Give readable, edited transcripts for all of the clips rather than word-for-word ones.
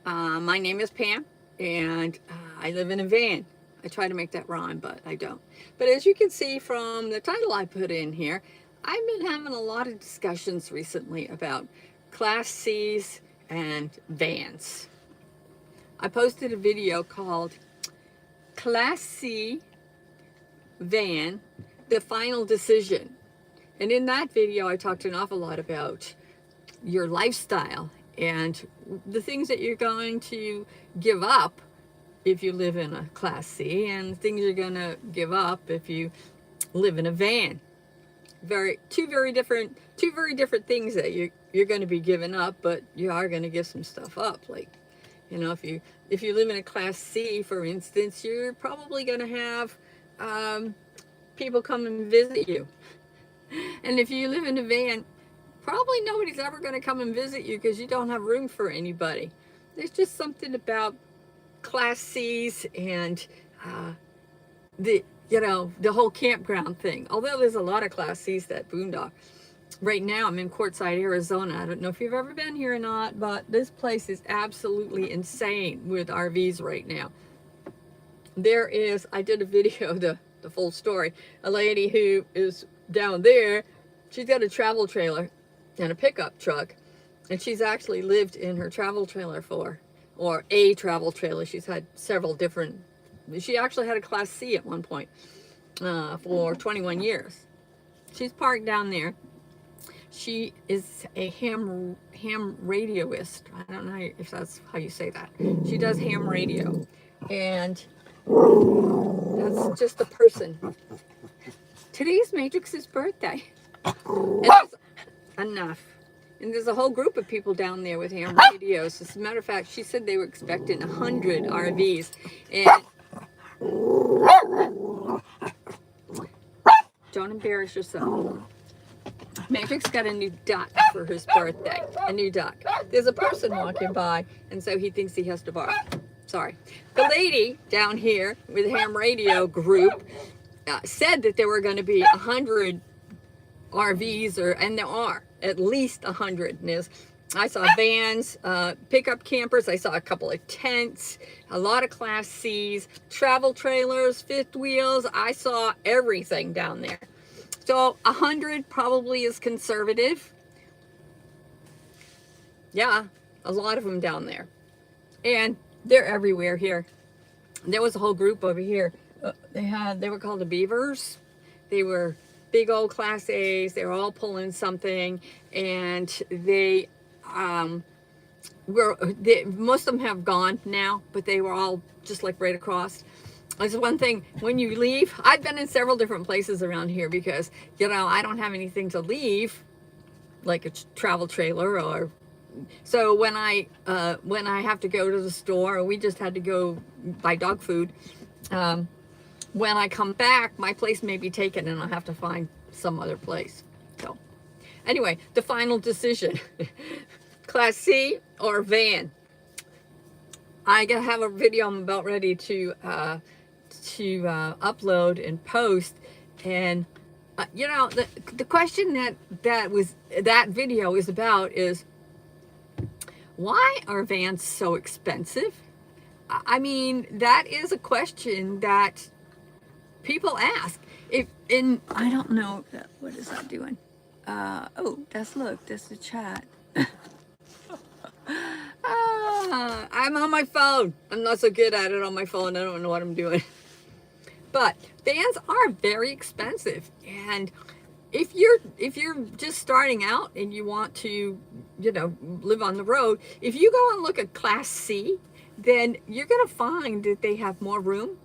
My name is Pam, and I live in a van. I try to make that rhyme, but I don't. But as you can see from the title I put in here, I've been having a lot of discussions recently about Class C's and vans. I posted a video called Class C Van, the Final Decision. And in that video, I talked an awful lot about your lifestyle and the things that you're going to give up if you live in a Class C and things you're going to give up if you live in a van. Two very different things that you're going to be giving up, but you are going to give some stuff up. Like, if you live in a Class C, for instance, you're probably going to have people come and visit you. And if you live in a van, probably nobody's ever going to come and visit you because you don't have room for anybody. There's just something about Class C's and the whole campground thing. Although there's a lot of Class C's that boondock. Right now I'm in Quartzsite, Arizona. I don't know if you've ever been here or not, but this place is absolutely insane with RVs right now. I did a video, the full story. A lady who is down there, she's got a travel trailer and a pickup truck, and she's actually lived in her travel trailer or a travel trailer. She's had several different. She actually had a Class C at one point for 21 years. She's parked down there. She is a ham radioist. I don't know if that's how you say that. She does ham radio, and that's just a person. Today's Matrix's birthday. And enough. And there's a whole group of people down there with ham radios. As a matter of fact, she said they were expecting 100 RVs. And don't embarrass yourself. Matrix got a new duck for his birthday. A new duck. There's a person walking by, and so he thinks he has to bark. Sorry. The lady down here with the ham radio group said that there were going to be 100 RVs, and there are at least 100. And I saw vans, pickup campers. I saw a couple of tents, a lot of Class C's, travel trailers, fifth wheels. I saw everything down there. So 100 probably is conservative. Yeah, a lot of them down there. And they're everywhere here. There was a whole group over here. They were called the Beavers. They were big old Class A's. They were all pulling something, and most of them have gone now, but they were all just like right across. There's one thing, when you leave, I've been in several different places around here because, I don't have anything to leave, like a travel trailer, or so when I have to go to the store, or we just had to go buy dog food, when I come back, my place may be taken and I'll have to find some other place. So anyway, the final decision, Class C or van. I have a video I'm about ready to upload and post, and the question that video is about is, why are vans so expensive? I mean, that is a question that people ask. I don't know, what is that doing? That's the chat. I'm on my phone. I'm not so good at it on my phone. I don't know what I'm doing. But vans are very expensive, and if you're just starting out and you want to, live on the road, if you go and look at Class C, then you're going to find that they have more room.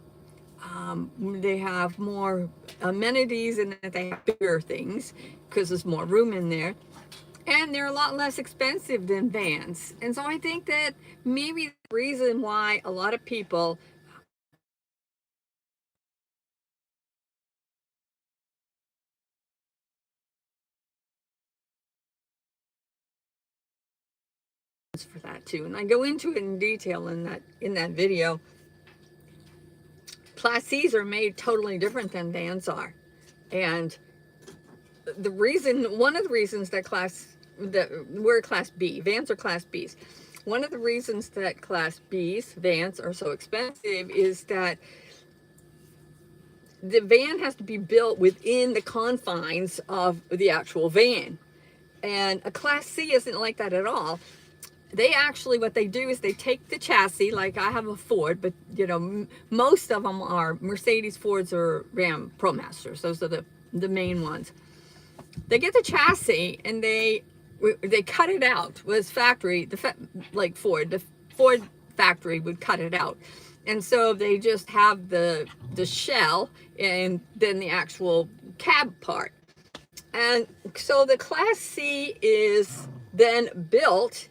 They have more amenities, and that they have bigger things because there's more room in there. And they're a lot less expensive than vans. And so I think that maybe the reason why a lot of people for that too. And I go into it in detail in that video. Class C's are made totally different than vans are. And one of the reasons that we're Class B, vans are Class B's. One of the reasons that Class B's vans are so expensive is that the van has to be built within the confines of the actual van. And a Class C isn't like that at all. They actually, what they do is they take the chassis, like I have a Ford, but you know, most of them are Mercedes, Fords, or Ram ProMasters. Those are the main ones. They get the chassis and they cut it out. Was factory, like Ford, the Ford factory would cut it out. And so they just have the shell and then the actual cab part. And so the Class C is then built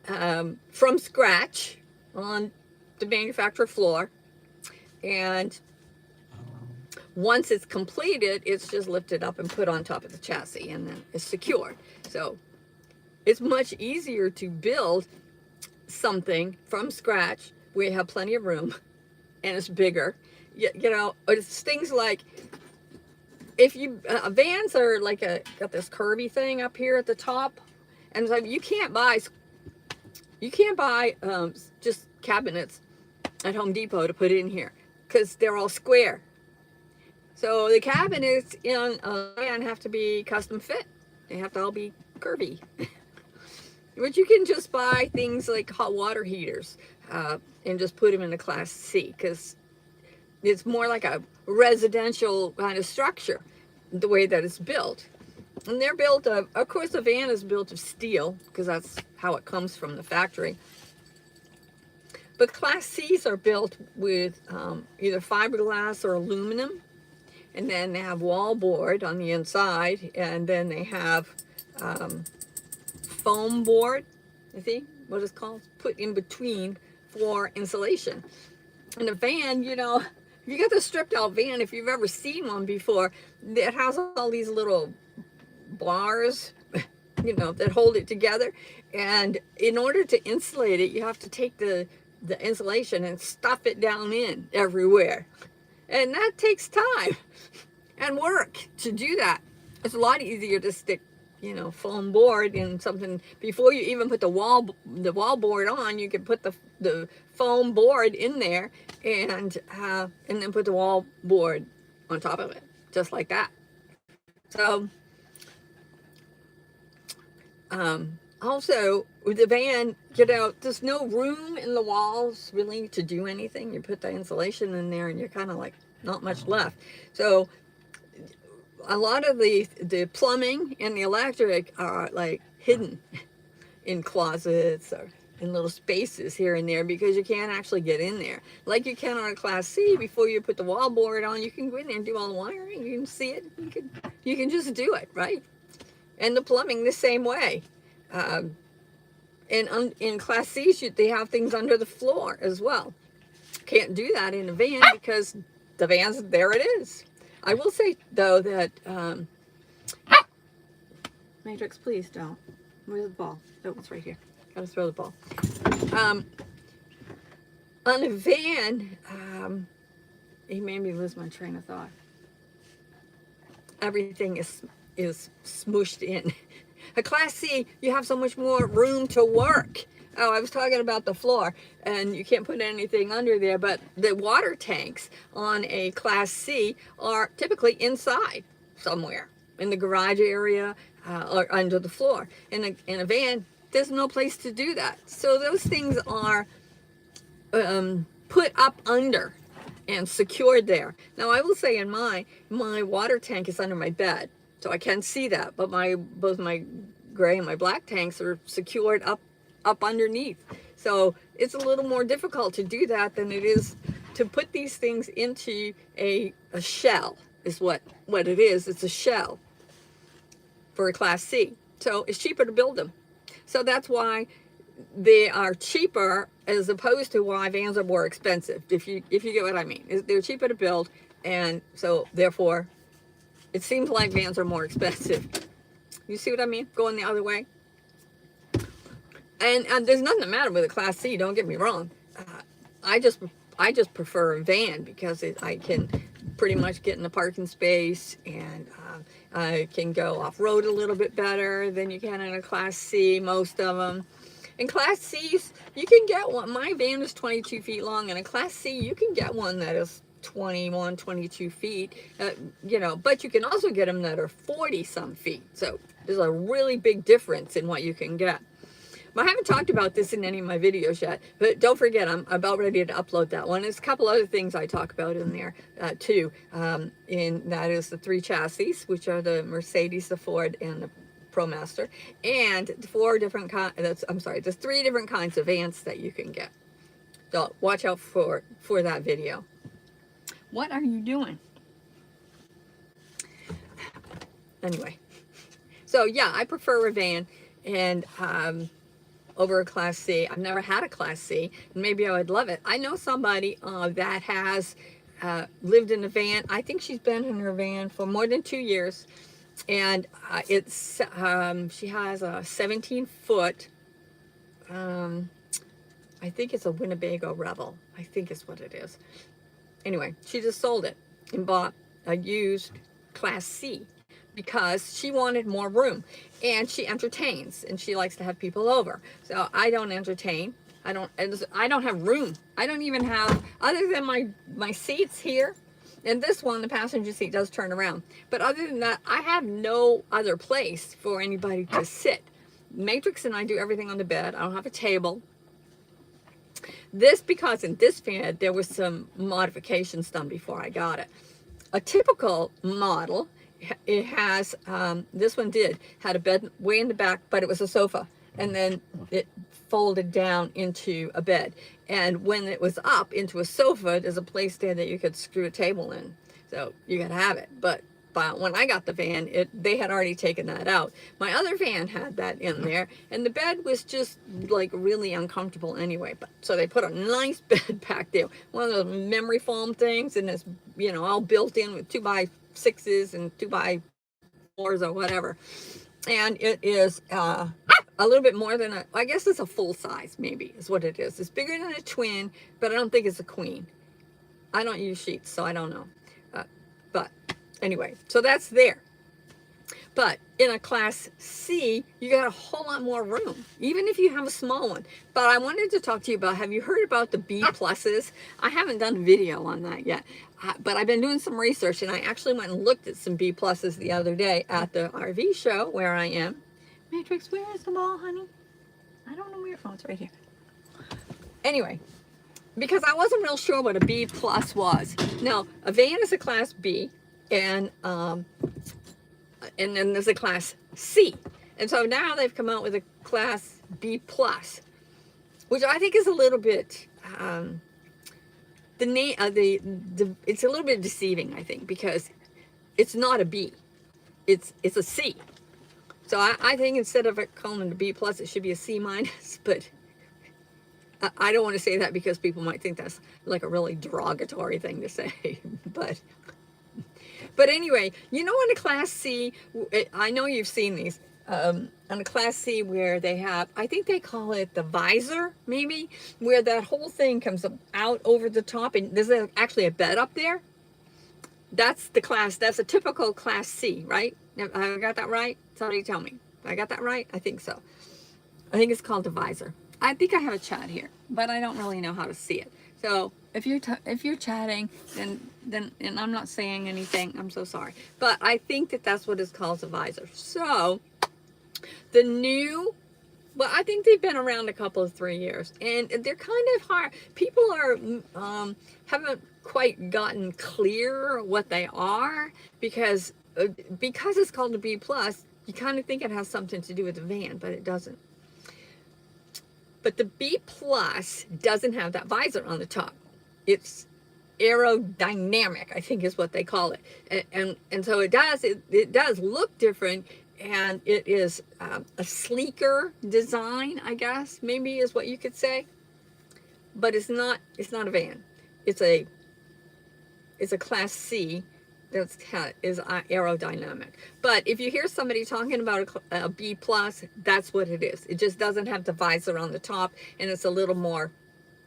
from scratch on the manufacturer floor, and once it's completed, it's just lifted up and put on top of the chassis, and then it's secured. So it's much easier to build something from scratch where you have plenty of room and it's bigger. You know, it's things like, if you vans are like got this curvy thing up here at the top, and so you can't buy just cabinets at Home Depot to put in here because they're all square. So the cabinets in a van have to be custom fit. They have to all be curvy. But you can just buy things like hot water heaters and just put them in a Class C, because it's more like a residential kind of structure, the way that it's built. And they're built of course, the van is built of steel because that's how it comes from the factory. But Class C's are built with either fiberglass or aluminum, and then they have wall board on the inside, and then they have foam board, I think what it's called, put in between for insulation. And the van, you know, if you got the stripped out van, if you've ever seen one before, it has all these little bars, you know, that hold it together. And in order to insulate it, you have to take the insulation and stuff it down in everywhere. And that takes time and work to do that. It's a lot easier to stick, you know, foam board in something before you even put the wall board on. You can put the foam board in there and then put the wall board on top of it, just like that. So also with the van, you know, there's no room in the walls really to do anything. You put the insulation in there and you're kind of like not much left. So a lot of the plumbing and the electric are like hidden in closets or in little spaces here and there, because you can't actually get in there like you can on a Class C. Before you put the wall board on, you can go in there and do all the wiring. You can see it. You can just do it, right? And the plumbing the same way. And in Class C's, they have things under the floor as well. Can't do that in a van because the van's, there it is. I will say though that Matrix, please don't. Where's the ball? Oh, it's right here. Gotta throw the ball. On a van, he made me lose my train of thought. Everything is smooshed in. A Class C, you have so much more room to work. Oh, I was talking about the floor, and you can't put anything under there, but the water tanks on a Class C are typically inside somewhere, in the garage area or under the floor. In a van, there's no place to do that. So those things are put up under and secured there. Now, I will say in my water tank is under my bed, so I can see that, but both my gray and my black tanks are secured up underneath. So it's a little more difficult to do that than it is to put these things into a shell, is what it is. It's a shell for a Class C. So it's cheaper to build them. So that's why they are cheaper, as opposed to why vans are more expensive. If you get what I mean. They're cheaper to build, and so therefore it seems like vans are more expensive. You see what I mean? Going the other way. And there's nothing the matter with a Class C, don't get me wrong. I just prefer a van because I can pretty much get in the parking space, and I can go off-road a little bit better than you can in a Class C, most of them. In Class C's, you can get one. My van is 22 feet long, and in Class C, you can get one that is 21, 22 feet, you know, but you can also get them that are 40 some feet. So there's a really big difference in what you can get. I haven't talked about this in any of my videos yet, but don't forget, I'm about ready to upload that one. There's a couple other things I talk about in there too. And that is the 3 chassis, which are the Mercedes, the Ford, and the ProMaster, and the 4 different there's 3 different kinds of vans that you can get. So watch out for that video. What are you doing? Anyway, so yeah, I prefer a van, and over a Class C. I've never had a Class C, and maybe I would love it. I know somebody that has lived in a van. I think she's been in her van for more than 2 years, and she has a 17-foot, I think it's a Winnebago Rebel, I think is what it is. Anyway, she just sold it and bought a used Class C because she wanted more room, and she entertains, and she likes to have people over. So I don't entertain. I don't have room. I don't even have, other than my seats here, and this one, the passenger seat does turn around. But other than that, I have no other place for anybody to sit. Matrix and I do everything on the bed. I don't have a table. This, because in this van, there was some modifications done before I got it. A typical model, it has, this one had a bed way in the back, but it was a sofa, and then it folded down into a bed. And when it was up into a sofa, there's a place there that you could screw a table in. So you could have it. But when I got the van, they had already taken that out. My other van had that in there, and the bed was just like really uncomfortable anyway. But so they put a nice bed back there, one of those memory foam things, and it's, you know, all built in with 2x6s and 2x4s or whatever. And it is a little bit more than I guess it's a full size, maybe is what it is. It's bigger than a twin, but I don't think it's a queen. I don't use sheets, so I don't know. But anyway, so that's there. But in a Class C, you got a whole lot more room, even if you have a small one. But I wanted to talk to you about, have you heard about the B pluses? I haven't done a video on that yet, but I've been doing some research, and I actually went and looked at some B pluses the other day at the RV show where I am. Matrix, where is the ball, honey? I don't know where your phone's right here. Anyway, because I wasn't real sure what a B plus was. Now, a van is a Class B, and then there's a Class C. And so now they've come out with a Class B plus, which I think is a little bit, it's a little bit deceiving, I think, because it's not a B, it's a C. So I think instead of calling it a B plus, it should be a C minus, but I don't want to say that because people might think that's like a really derogatory thing to say, But anyway, you know, in a Class C, I know you've seen these, on a Class C where they have, I think they call it the visor, maybe, where that whole thing comes out over the top, and there's actually a bed up there. That's a typical Class C, right? I got that right? Somebody tell me. I got that right? I think so. I think it's called the visor. I think I have a chat here, but I don't really know how to see it. So if you're chatting, then and I'm not saying anything, I'm so sorry. But I think that's what it's called, the visor. So the new, well, I think they've been around a couple of 3 years, and they're kind of hard. People are haven't quite gotten clear what they are, because it's called a B plus. You kind of think it has something to do with the van, but it doesn't. But the B plus doesn't have that visor on the top. It's aerodynamic, I think is what they call it. And so it does look different, and it is a sleeker design, I guess, maybe is what you could say. But it's not a van. It's a Class C that is aerodynamic. But if you hear somebody talking about a B plus, that's what it is. It just doesn't have the visor on the top, and it's a little more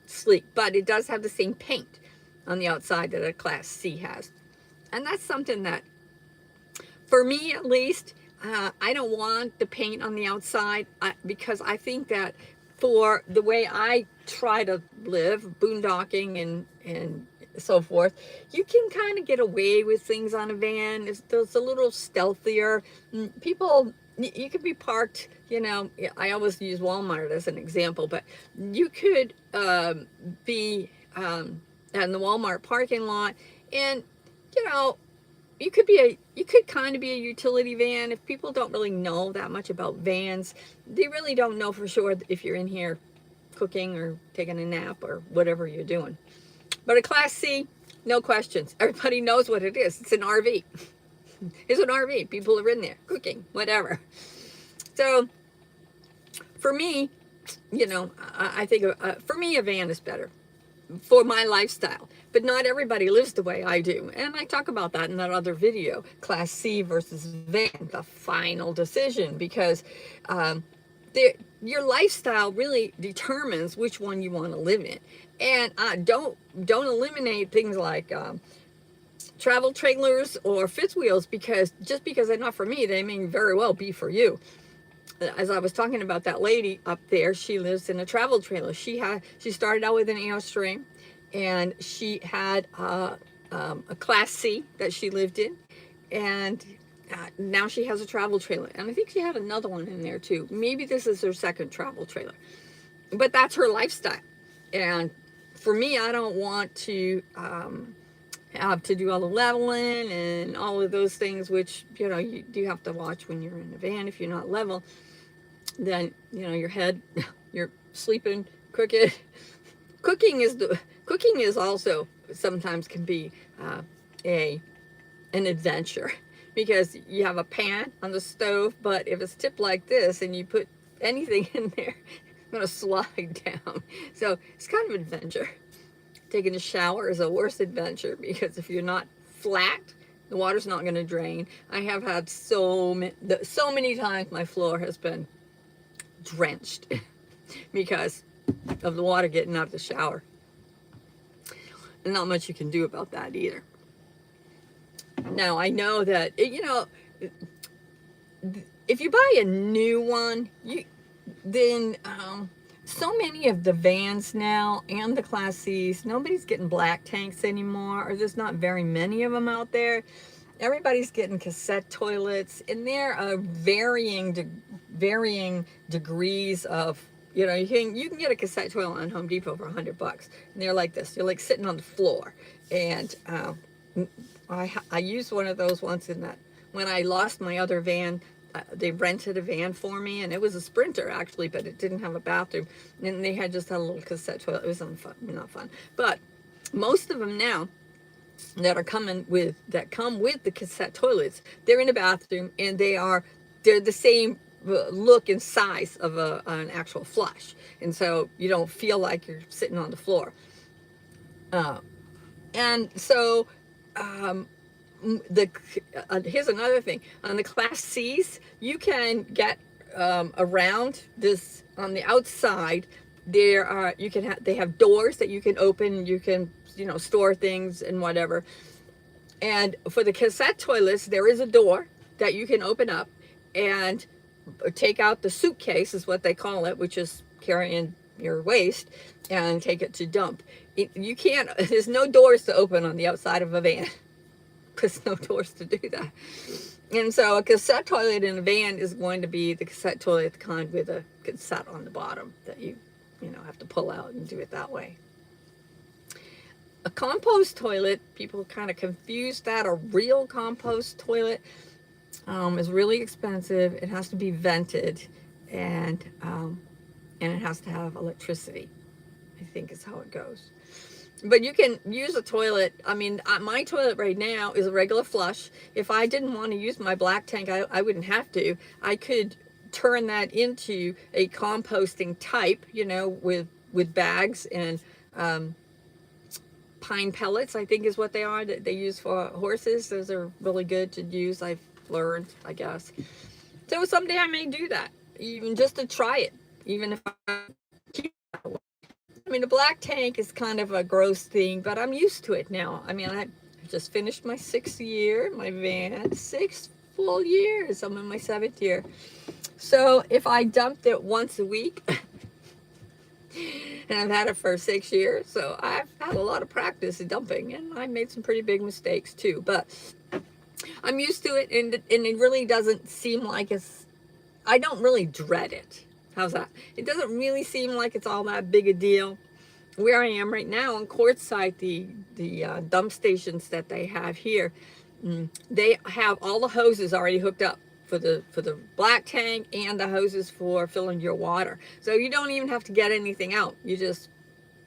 sleek. But it does have the same paint on the outside that a Class C has. And that's something that, for me at least, I don't want the paint on the outside, because I think that for the way I try to live, boondocking and so forth, you can kind of get away with things on a van. It's a little stealthier. People, you could be parked, I always use Walmart as an example, but you could be in the Walmart parking lot, and you know, you could kind of be a utility van. If people don't really know that much about vans, they really don't know for sure if you're in here cooking or taking a nap or whatever you're doing. But a Class C, no questions. Everybody knows what it is. It's an RV. It's an RV. People are in there cooking, whatever. So for me, I think for me, a van is better for my lifestyle. But not everybody lives the way I do. And I talk about that in that other video, Class C versus van, the final decision, because your lifestyle really determines which one you want to live in. And don't eliminate things like travel trailers or fifth wheels, because just because they're not for me, they may very well be for you. As I was talking about that lady up there, she lives in a travel trailer. She started out with an Airstream, and she had a Class C that she lived in, and now she has a travel trailer. And I think she had another one in there too. Maybe this is her second travel trailer, but that's her lifestyle. And for me, I don't want to have to do all the leveling and all of those things, which you do have to watch when you're in the van. If you're not level, then your head, you're sleeping crooked. Cooking is also sometimes can be an adventure, because you have a pan on the stove, but if it's tipped like this and you put anything in there, it's going to slide down. So it's kind of an adventure. Taking a shower is a worse adventure, because if you're not flat, the water's not going to drain. I have had so many times my floor has been drenched because of the water getting out of the shower. And not much you can do about that either. Now, I know that, if you buy a new one, then so many of the vans now and the Class C's, nobody's getting black tanks anymore, or there's not very many of them out there. Everybody's getting cassette toilets, and there are varying degrees of, you can get a cassette toilet on Home Depot for $100, and they're like this. They're like sitting on the floor. And I used one of those once when I lost my other van. They rented a van for me, and it was a Sprinter actually, but it didn't have a bathroom, and they had just had a little cassette toilet. It was not fun. But most of them now that come with the cassette toilets, they're in a bathroom, and they're the same look and size of an actual flush, and so you don't feel like you're sitting on the floor. And so here's another thing. On the Class C's, you can get around this on the outside. They have doors that you can open. You can store things and whatever. And for the cassette toilets, there is a door that you can open up and take out the suitcase, is what they call it, which is carrying your waste, and take it to dump. You can't. There's no doors to open on the outside of a van. There's no doors to do that. And so a cassette toilet in a van is going to be the cassette toilet, the kind with a cassette on the bottom that you have to pull out and do it that way. A compost toilet, people kind of confuse that. A real compost toilet is really expensive. It has to be vented, and it has to have electricity, I think is how it goes. But you can use a toilet. I mean, my toilet right now is a regular flush. If I didn't want to use my black tank, I wouldn't have to. I could turn that into a composting type, with bags and pine pellets, I think is what they are, that they use for horses. Those are really good to use, I've learned, I guess. So someday I may do that, even just to try it, even if I keep that way. I mean, a black tank is kind of a gross thing, but I'm used to it now. I mean, I just finished my 6th year, my van, 6 full years. I'm in my 7th year. So if I dumped it once a week, And I've had it for 6 years, so I've had a lot of practice dumping, and I made some pretty big mistakes too. But I'm used to it, and it really doesn't seem like I don't really dread it. How's that? It doesn't really seem like it's all that big a deal. Where I am right now on Quartzsite, the dump stations that they have here, they have all the hoses already hooked up for the black tank and the hoses for filling your water. So you don't even have to get anything out. You just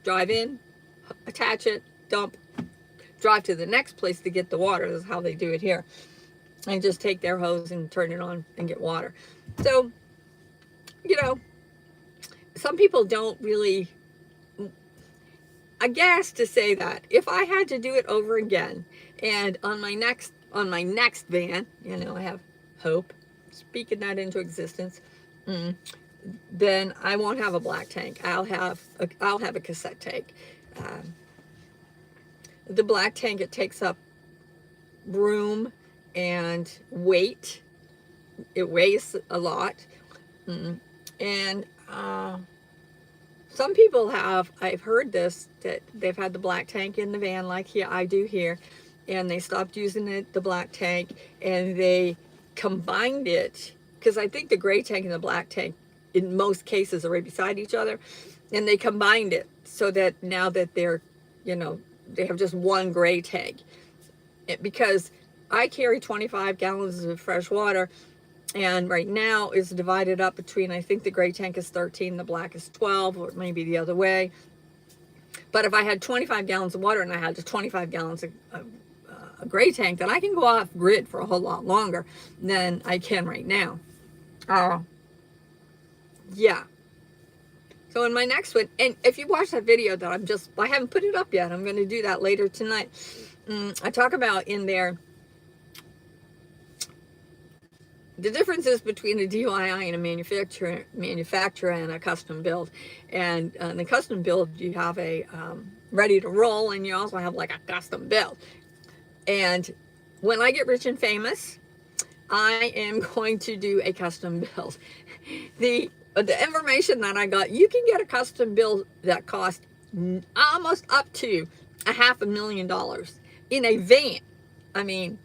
drive in, attach it, dump, drive to the next place to get the water. This is how they do it here. And just take their hose and turn it on and get water. So, some people don't really, I guess to say that if I had to do it over again, and on my next van, I have hope, speaking that into existence, then I won't have a black tank. I'll have a cassette tank. The black tank, it takes up room and weight. It weighs a lot. And some people I've heard this, that they've had the black tank in the van like here I do here, and they stopped using the black tank, and they combined it, because I think the gray tank and the black tank in most cases are right beside each other, and they combined it so that now that they're, they have just one gray tank. Because I carry 25 gallons of fresh water, and right now it's divided up between, I think the gray tank is 13, the black is 12, or maybe the other way. But if I had 25 gallons of water and I had just 25 gallons of a gray tank, then I can go off grid for a whole lot longer than I can right now. Yeah. So in my next one, and if you watch that video that I haven't put it up yet, I'm going to do that later tonight. I talk about in there the differences between a DIY and a manufacturer and a custom build. And the custom build, you have a ready to roll, and you also have like a custom build. And when I get rich and famous, I am going to do a custom build. The information that I got, you can get a custom build that costs almost up to $500,000 in a van. I mean,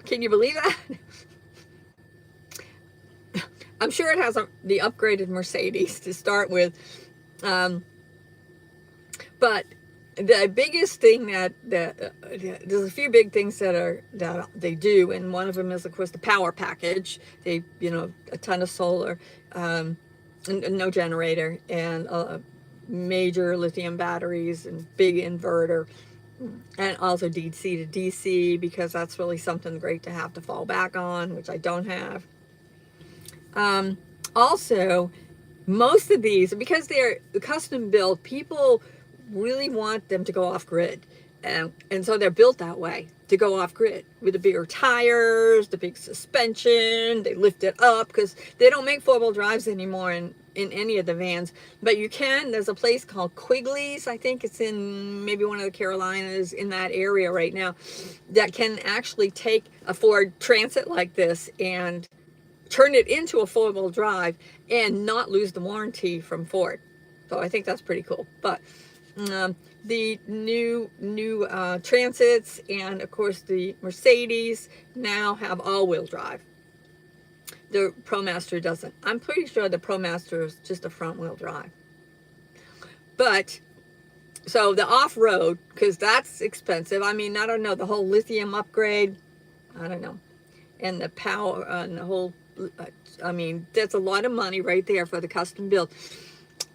can you believe that? I'm sure it has the upgraded Mercedes to start with. But the biggest thing that there's a few big things that they do, and one of them is, of course, the power package. They, a ton of solar, and no generator, and major lithium batteries, and big inverter, and also DC to DC, because that's really something great to have to fall back on, which I don't have. Also, most of these, because they're custom built, people really want them to go off grid. And so they're built that way, to go off grid, with the bigger tires, the big suspension. They lift it up, because they don't make 4-wheel drives anymore in any of the vans. But you can. There's a place called Quigley's, I think it's in maybe one of the Carolinas, in that area right now, that can actually take a Ford Transit like this and turn it into a 4-wheel drive and not lose the warranty from Ford. So I think that's pretty cool. But the new Transits, and of course the Mercedes, now have all-wheel drive. The ProMaster doesn't. I'm pretty sure the ProMaster is just a front-wheel drive. But so the off-road, because that's expensive. I mean, I don't know, the whole lithium upgrade, I don't know, and the power and the whole, I mean, that's a lot of money right there for the custom build.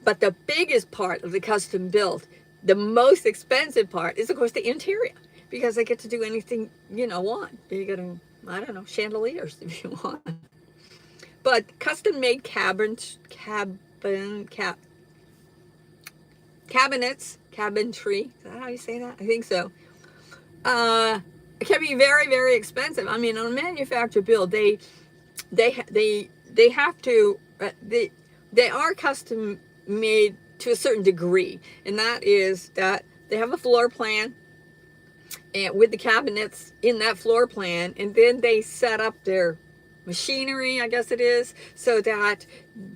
But the biggest part of the custom build, the most expensive part, is of course the interior, because they get to do anything want. You get, I don't know, chandeliers if you want. But custom made cabinets, cabinetry. Is that how you say that? I think so. It can be very, very expensive. I mean, on a manufacturer build, they have to, they are custom made to a certain degree, and that is that they have a floor plan, and with the cabinets in that floor plan, and then they set up their machinery, I guess it is, so that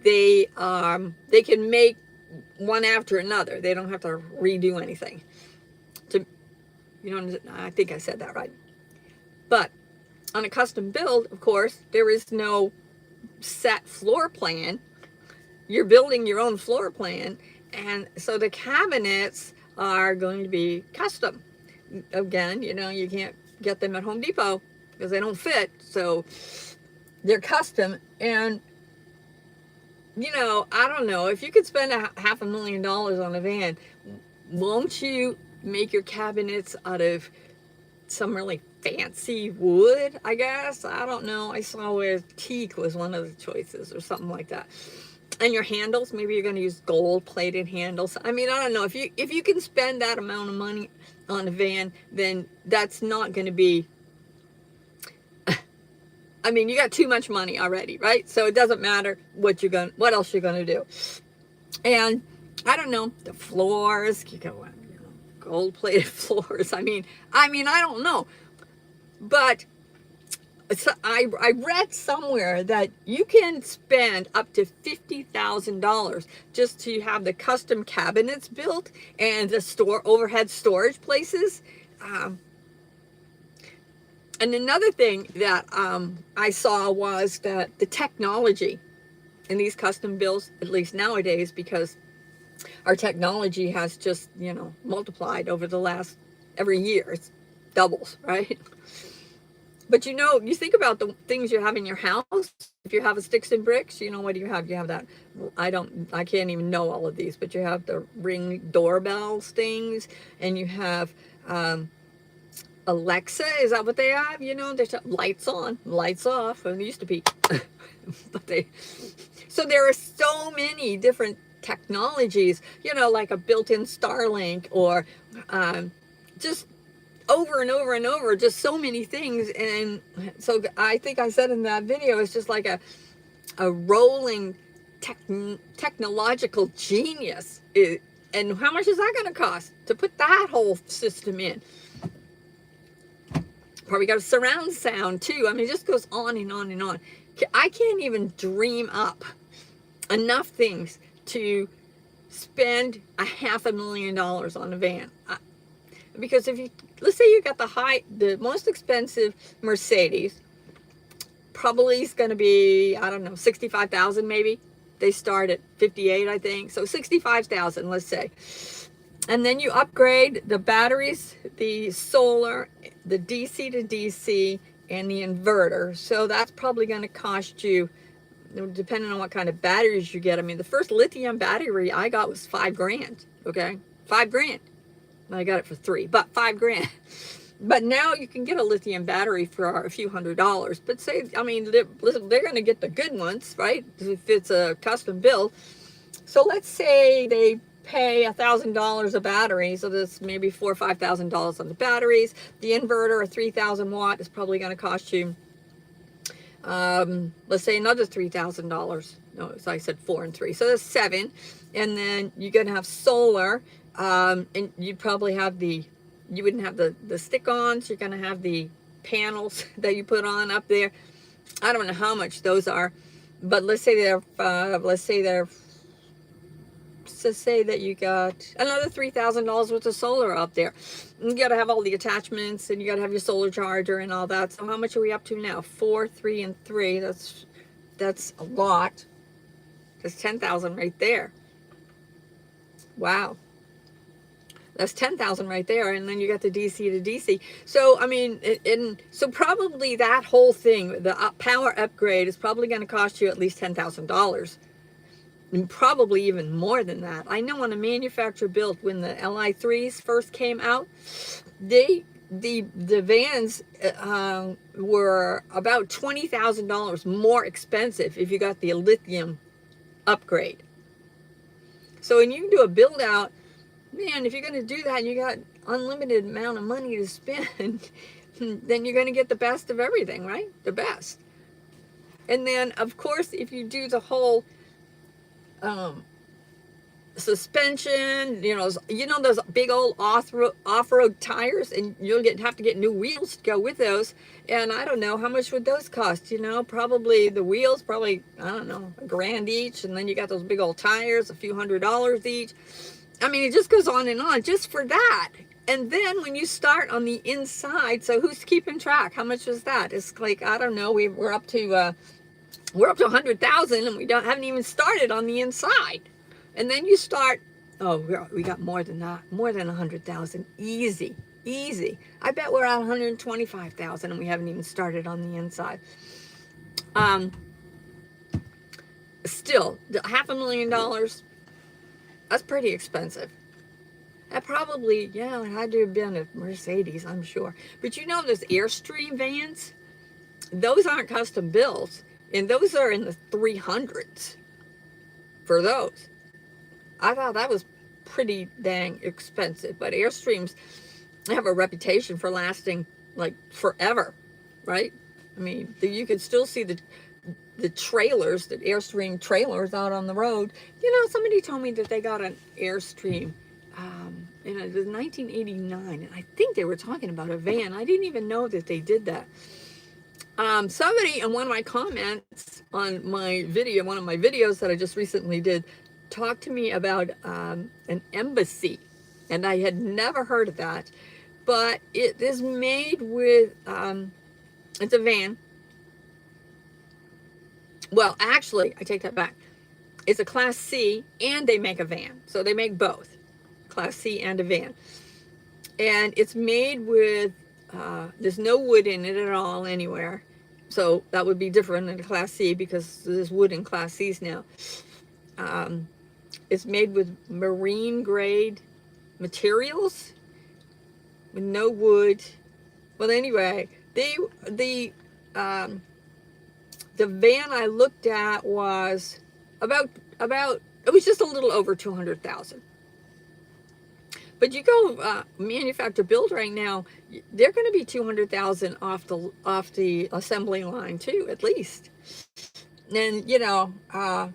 they can make one after another. They don't have to redo anything. To, I think I said that right. But on a custom build, of course, there is no set floor plan. You're building your own floor plan, and so the cabinets are going to be custom. Again, you can't get them at Home Depot because they don't fit, so they're custom. And I don't know, if you could spend $500,000 on a van, won't you make your cabinets out of some really fancy wood? I guess, I don't know. I saw where teak was one of the choices or something like that. And your handles, maybe you're going to use gold plated handles. I mean, I don't know, if you can spend that amount of money on a van, then that's not going to be, I mean, you got too much money already, right? So it doesn't matter what else you're going to do. And I don't know, the floors, you go, gold plated floors. I mean, I don't know, but I read somewhere that you can spend up to $50,000 just to have the custom cabinets built and the overhead storage places. And another thing that I saw was that the technology in these custom builds, at least nowadays, because our technology has just, multiplied over the last, every year, it's doubles, right? But you think about the things you have in your house. If you have a sticks and bricks, what do you have? You have that, I can't even know all of these, but you have the Ring doorbell things, and you have Alexa, is that what they have? There's lights on, lights off, and it used to be, so there are so many different technologies, like a built-in Starlink, or just over and over and over, just so many things. And so I think I said in that video, it's just like a rolling technological genius. And how much is that going to cost to put that whole system in? Probably got a surround sound too. I mean, it just goes on and on and on. I can't even dream up enough things to spend $500,000 on a van. Because let's say you got the most expensive Mercedes, probably is going to be, I don't know, 65,000 maybe. They start at 58, I think. So 65,000, let's say. And then you upgrade the batteries, the solar, the DC to DC, and the inverter. So that's probably going to cost you, depending on what kind of batteries you get. I mean, the first lithium battery I got was $5,000. Okay, $5,000. I got it for $3,000, but $5,000. But now you can get a lithium battery for a few $100s. But they're going to get the good ones, right? If it's a custom build. So let's say they pay $1,000 a battery, so that's maybe $4,000 or $5,000 on the batteries. The inverter, a 3,000 watt, is probably going to cost you, let's say another $3,000. No, so I said 4 and 3, so that's 7. And then you're going to have solar, and you'd probably have you wouldn't have the stick-ons. You're going to have the panels that you put on up there. I don't know how much those are, but let's say that you got another $3,000 worth of solar up there. You got to have all the attachments, and you got to have your solar charger and all that. So how much are we up to now? 4, 3, and 3. That's a lot. That's 10,000 right there. Wow. That's 10,000 right there, and then you got the DC to DC. So I mean, so probably that whole thing, the power upgrade, is probably going to cost you at least $10,000. And probably even more than that. I know on a manufacturer built, when the Li3s first came out, the vans were about $20,000 more expensive if you got the lithium upgrade. So when you do a build out, man, if you're going to do that and you got unlimited amount of money to spend, then you're going to get the best of everything, right? The best. And then, of course, if you do the whole suspension, those big old off-road tires, and you'll have to get new wheels to go with those. And I don't know, how much would those cost? Probably the wheels, probably, I don't know, $1,000 each, and then you got those big old tires, a few $100s each. I mean, it just goes on and on just for that. And then when you start on the inside, so who's keeping track? How much was that? It's like, I don't know, we're up to 100,000, and haven't even started on the inside. And then you start, oh, we got more than that, more than 100,000, easy. I bet we're at 125,000, and we haven't even started on the inside. Still, $500,000, that's pretty expensive. That probably, it had to have been a Mercedes, I'm sure. But those Airstream vans, those aren't custom built, and those are in the 300s for those. I thought that was pretty dang expensive, but Airstreams have a reputation for lasting like forever, right? I mean, you can still see the trailers, the Airstream trailers out on the road. Somebody told me that they got an Airstream, and it was 1989, and I think they were talking about a van. I didn't even know that they did that. Somebody in one of my comments on my video, one of my videos that I just recently did, talked to me about an embassy, and I had never heard of that, but it is made with, it's a van. Well, actually, I take that back. It's a Class C, and they make a van. So they make both, Class C and a van. And it's made with, there's no wood in it at all anywhere. So that would be different than a Class C, because there's wood in Class Cs now. It's made with marine grade materials with no wood. Well, anyway, the van I looked at was about it was just a little over 200,000. But you go manufacture build right now, they're going to be 200,000 off the assembly line too, at least. And you can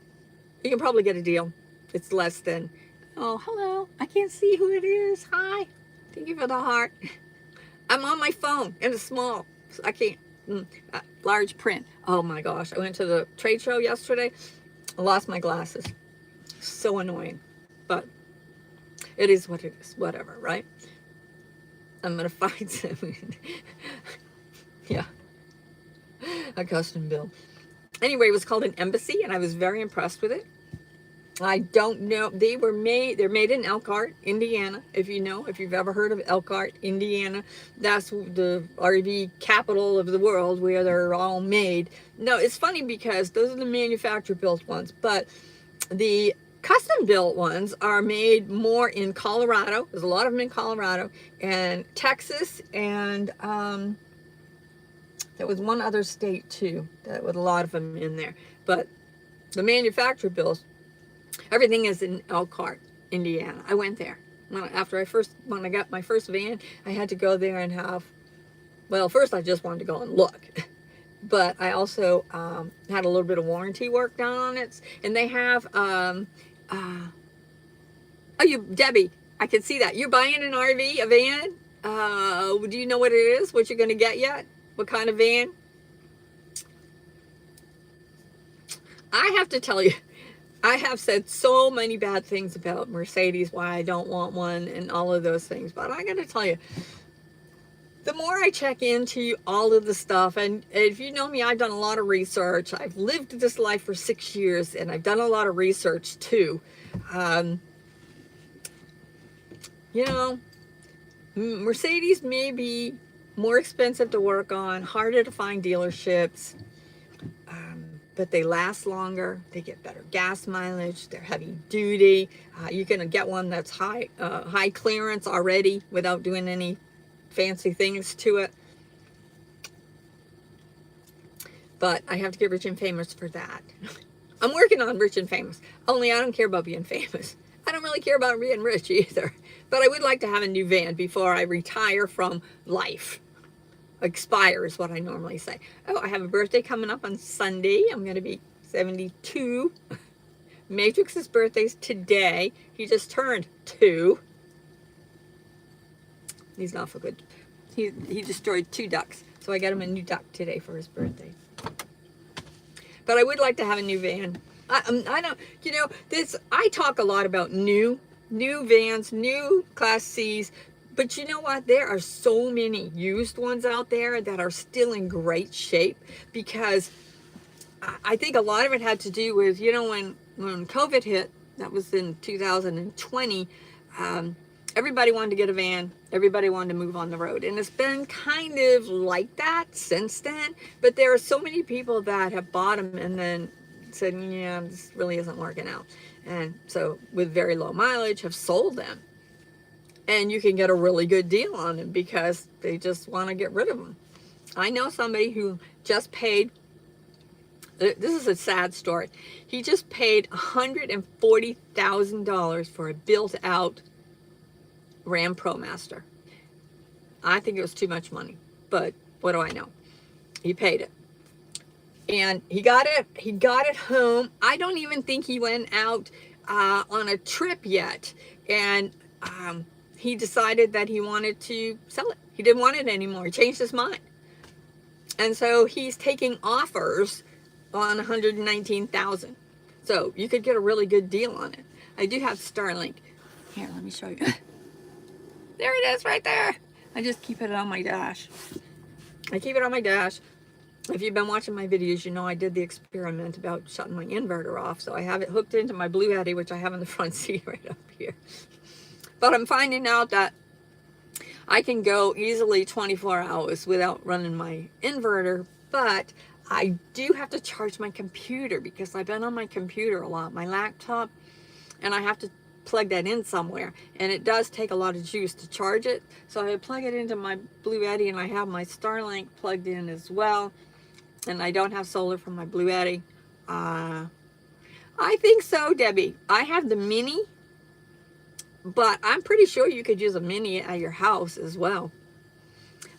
probably get a deal. It's less than, oh, hello, I can't see who it is. Hi, thank you for the heart. I'm on my phone, and it's small, so I can't, large print. Oh my gosh, I went to the trade show yesterday. I lost my glasses. So annoying, but it is what it is, whatever, right? I'm gonna find some, yeah, a custom build. Anyway, it was called an Embassy, and I was very impressed with it. I don't know. They're made in Elkhart, Indiana. If you've ever heard of Elkhart, Indiana, that's the RV capital of the world, where they're all made. No, it's funny because those are the manufacturer built ones, but the custom built ones are made more in Colorado. There's a lot of them in Colorado and Texas, and there was one other state too that with a lot of them in there. But the manufacturer builds, everything is in Elkhart, Indiana. I went there. When I got my first van, I had to go there and first I just wanted to go and look. But I also had a little bit of warranty work done on it. And they have, Debbie, I can see that. You're buying an RV, a van? Do you know what it is? What you're going to get yet? What kind of van? I have to tell you, I have said so many bad things about Mercedes, why I don't want one, and all of those things. But I got to tell you, the more I check into all of the stuff, and if you know me, I've done a lot of research. I've lived this life for 6 years, and I've done a lot of research too. Mercedes may be more expensive to work on, harder to find dealerships, but they last longer. They get better gas mileage. They're heavy duty. You can get one that's high clearance already without doing any fancy things to it. But I have to get rich and famous for that. I'm working on rich and famous. Only I don't care about being famous. I don't really care about being rich either. But I would like to have a new van before I retire from life. Expire is what I normally say. Oh, I have a birthday coming up on Sunday. I'm going to be 72. Matrix's birthday's today. He just turned 2. He's not for good. He destroyed 2 ducks. So I got him a new duck today for his birthday. But I would like to have a new van. I don't, I talk a lot about new vans, new Class C's, but you know what? There are so many used ones out there that are still in great shape, because I think a lot of it had to do with, when COVID hit, that was in 2020, everybody wanted to get a van. Everybody wanted to move on the road. And it's been kind of like that since then. But there are so many people that have bought them and then said, yeah, this really isn't working out. And so with very low mileage have sold them. And you can get a really good deal on them because they just want to get rid of them. I know somebody who just paid, this is a sad story. He just paid $140,000 for a built out Ram ProMaster. I think it was too much money, but what do I know? He paid it. And he got it home. I don't even think he went out on a trip yet. And he decided that he wanted to sell it. He didn't want it anymore. He changed his mind. And so he's taking offers on $119,000. So you could get a really good deal on it. I do have Starlink. Here, let me show you. There it is right there. I just keep it on my dash. I keep it on my dash. If you've been watching my videos, you know I did the experiment about shutting my inverter off. So I have it hooked into my Blue Yeti, which I have in the front seat right up here. But I'm finding out that I can go easily 24 hours without running my inverter. But I do have to charge my computer because I've been on my computer a lot, my laptop, and I have to plug that in somewhere, and it does take a lot of juice to charge it. So I plug it into my Blue Yeti, and I have my Starlink plugged in as well, and I don't have solar from my Blue Yeti. I think so, Debbie. I have the Mini, but I'm pretty sure you could use a Mini at your house as well.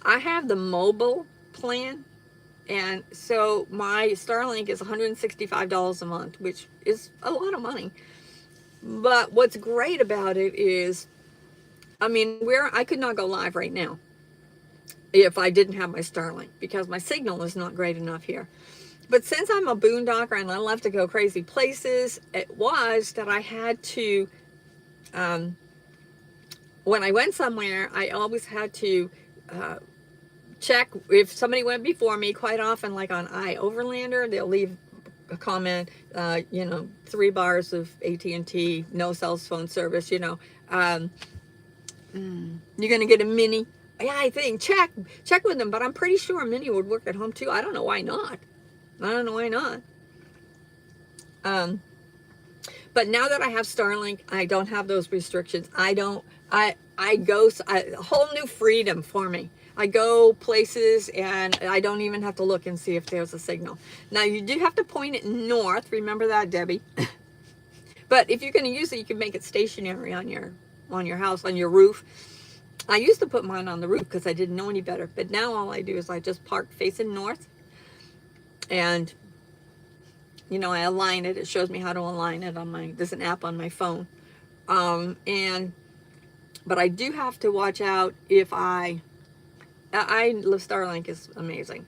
I have the mobile plan, and so my Starlink is $165 a month, which is a lot of money. But what's great about it is, I could not go live right now if I didn't have my Starlink, because my signal is not great enough here. But since I'm a boondocker and I love to go crazy places, it was that I had to, when I went somewhere, I always had to check if somebody went before me. Quite often, like on iOverlander, they'll leave a comment, 3 bars of AT&T, no cell phone service, you're going to get a Mini. Yeah, I think, check with them, but I'm pretty sure a Mini would work at home too. I don't know why not. But now that I have Starlink, I don't have those restrictions. I go, a whole new freedom for me. I go places and I don't even have to look and see if there's a signal. Now you do have to point it north. Remember that, Debbie? But if you're going to use it, you can make it stationary on your house, on your roof. I used to put mine on the roof because I didn't know any better. But now all I do is I just park facing north. And, I align it. It shows me how to align it there's an app on my phone. But I do have to watch out if Starlink is amazing.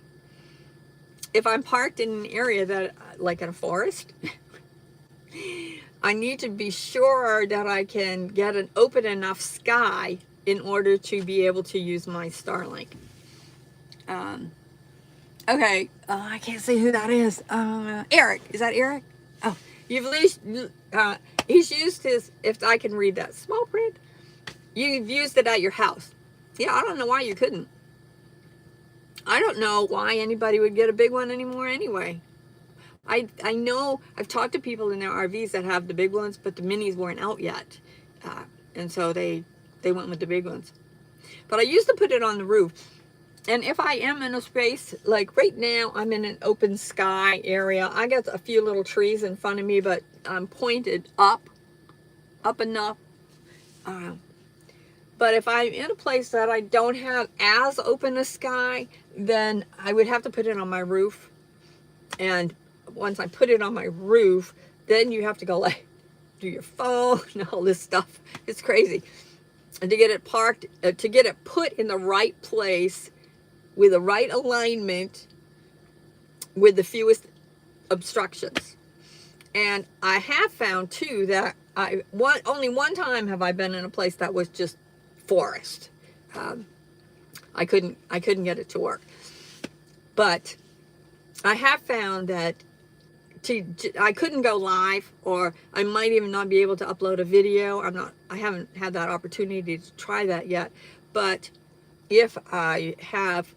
If I'm parked in an area that, like in a forest, I need to be sure that I can get an open enough sky in order to be able to use my Starlink. Okay, I can't see who that is. Eric, is that Eric? Oh, he's used his, if I can read that small print, you've used it at your house. Yeah, I don't know why you couldn't. I don't know why anybody would get a big one anymore anyway. I know I've talked to people in their RVs that have the big ones, but the minis weren't out yet. And so they went with the big ones. But I used to put it on the roof. And if I am in a space, like right now, I'm in an open sky area. I got a few little trees in front of me, but I'm pointed up enough. But if I'm in a place that I don't have as open a sky, then I would have to put it on my roof. And once I put it on my roof, then you have to go like do your phone and all this stuff. It's crazy. And to get it parked, to get it put in the right place with the right alignment with the fewest obstructions. And I have found too that only one time have I been in a place that was just forest. I couldn't get it to work. But I have found that I couldn't go live, or I might even not be able to upload a video. I haven't had that opportunity to try that yet. But if I have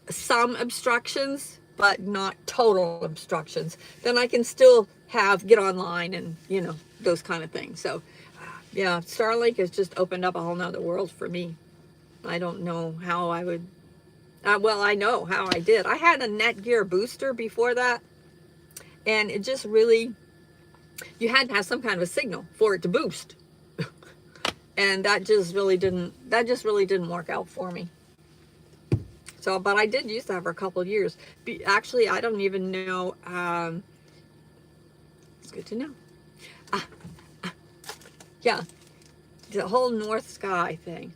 some obstructions, but not total obstructions, then I can still get online and, those kind of things. So yeah, Starlink has just opened up a whole nother world for me. I don't know how I would, well, I know how I did. I had a Netgear booster before that, and it just really, you had to have some kind of a signal for it to boost. And that just really didn't work out for me. So, but I did use that for a couple of years. Actually, I don't even know. It's good to know. Yeah, the whole North Sky thing.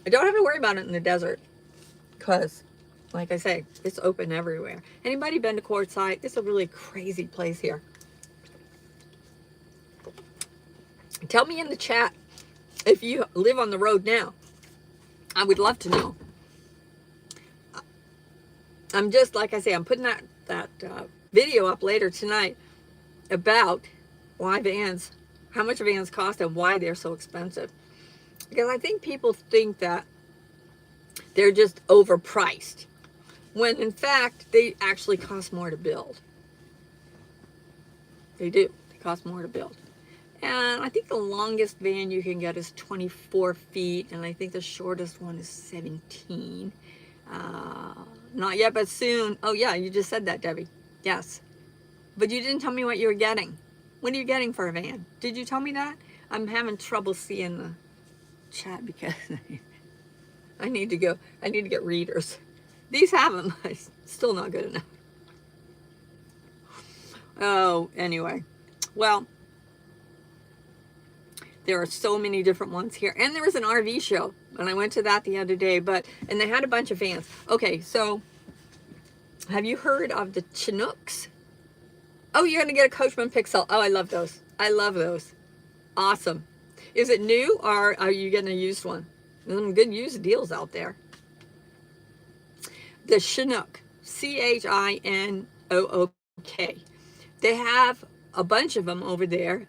I don't have to worry about it in the desert because, like I say, it's open everywhere. Anybody been to Quartzsite? It's a really crazy place here. Tell me in the chat if you live on the road now. I would love to know. I'm just, like I say, I'm putting that video up later tonight about why vans, how much vans cost and why they're so expensive. Because I think people think that they're just overpriced, when in fact they actually cost more to build. They do. They cost more to build. And I think the longest van you can get is 24 feet, and I think the shortest one is 17. Not yet, but soon. Oh yeah, you just said that, Debbie. Yes. But you didn't tell me what you were getting. What are you getting for a van? Did you tell me that? I'm having trouble seeing the chat because I need to get readers. These have them, but it's still not good enough. Oh, anyway. Well, there are so many different ones here. And there was an RV show, and I went to that the other day, and they had a bunch of vans. Okay, so have you heard of the Chinooks? Oh, you're going to get a Coachman Pixel. Oh, I love those. I love those. Awesome. Is it new, or are you getting a used one? There's some good used deals out there. The Chinook, Chinook. They have a bunch of them over there.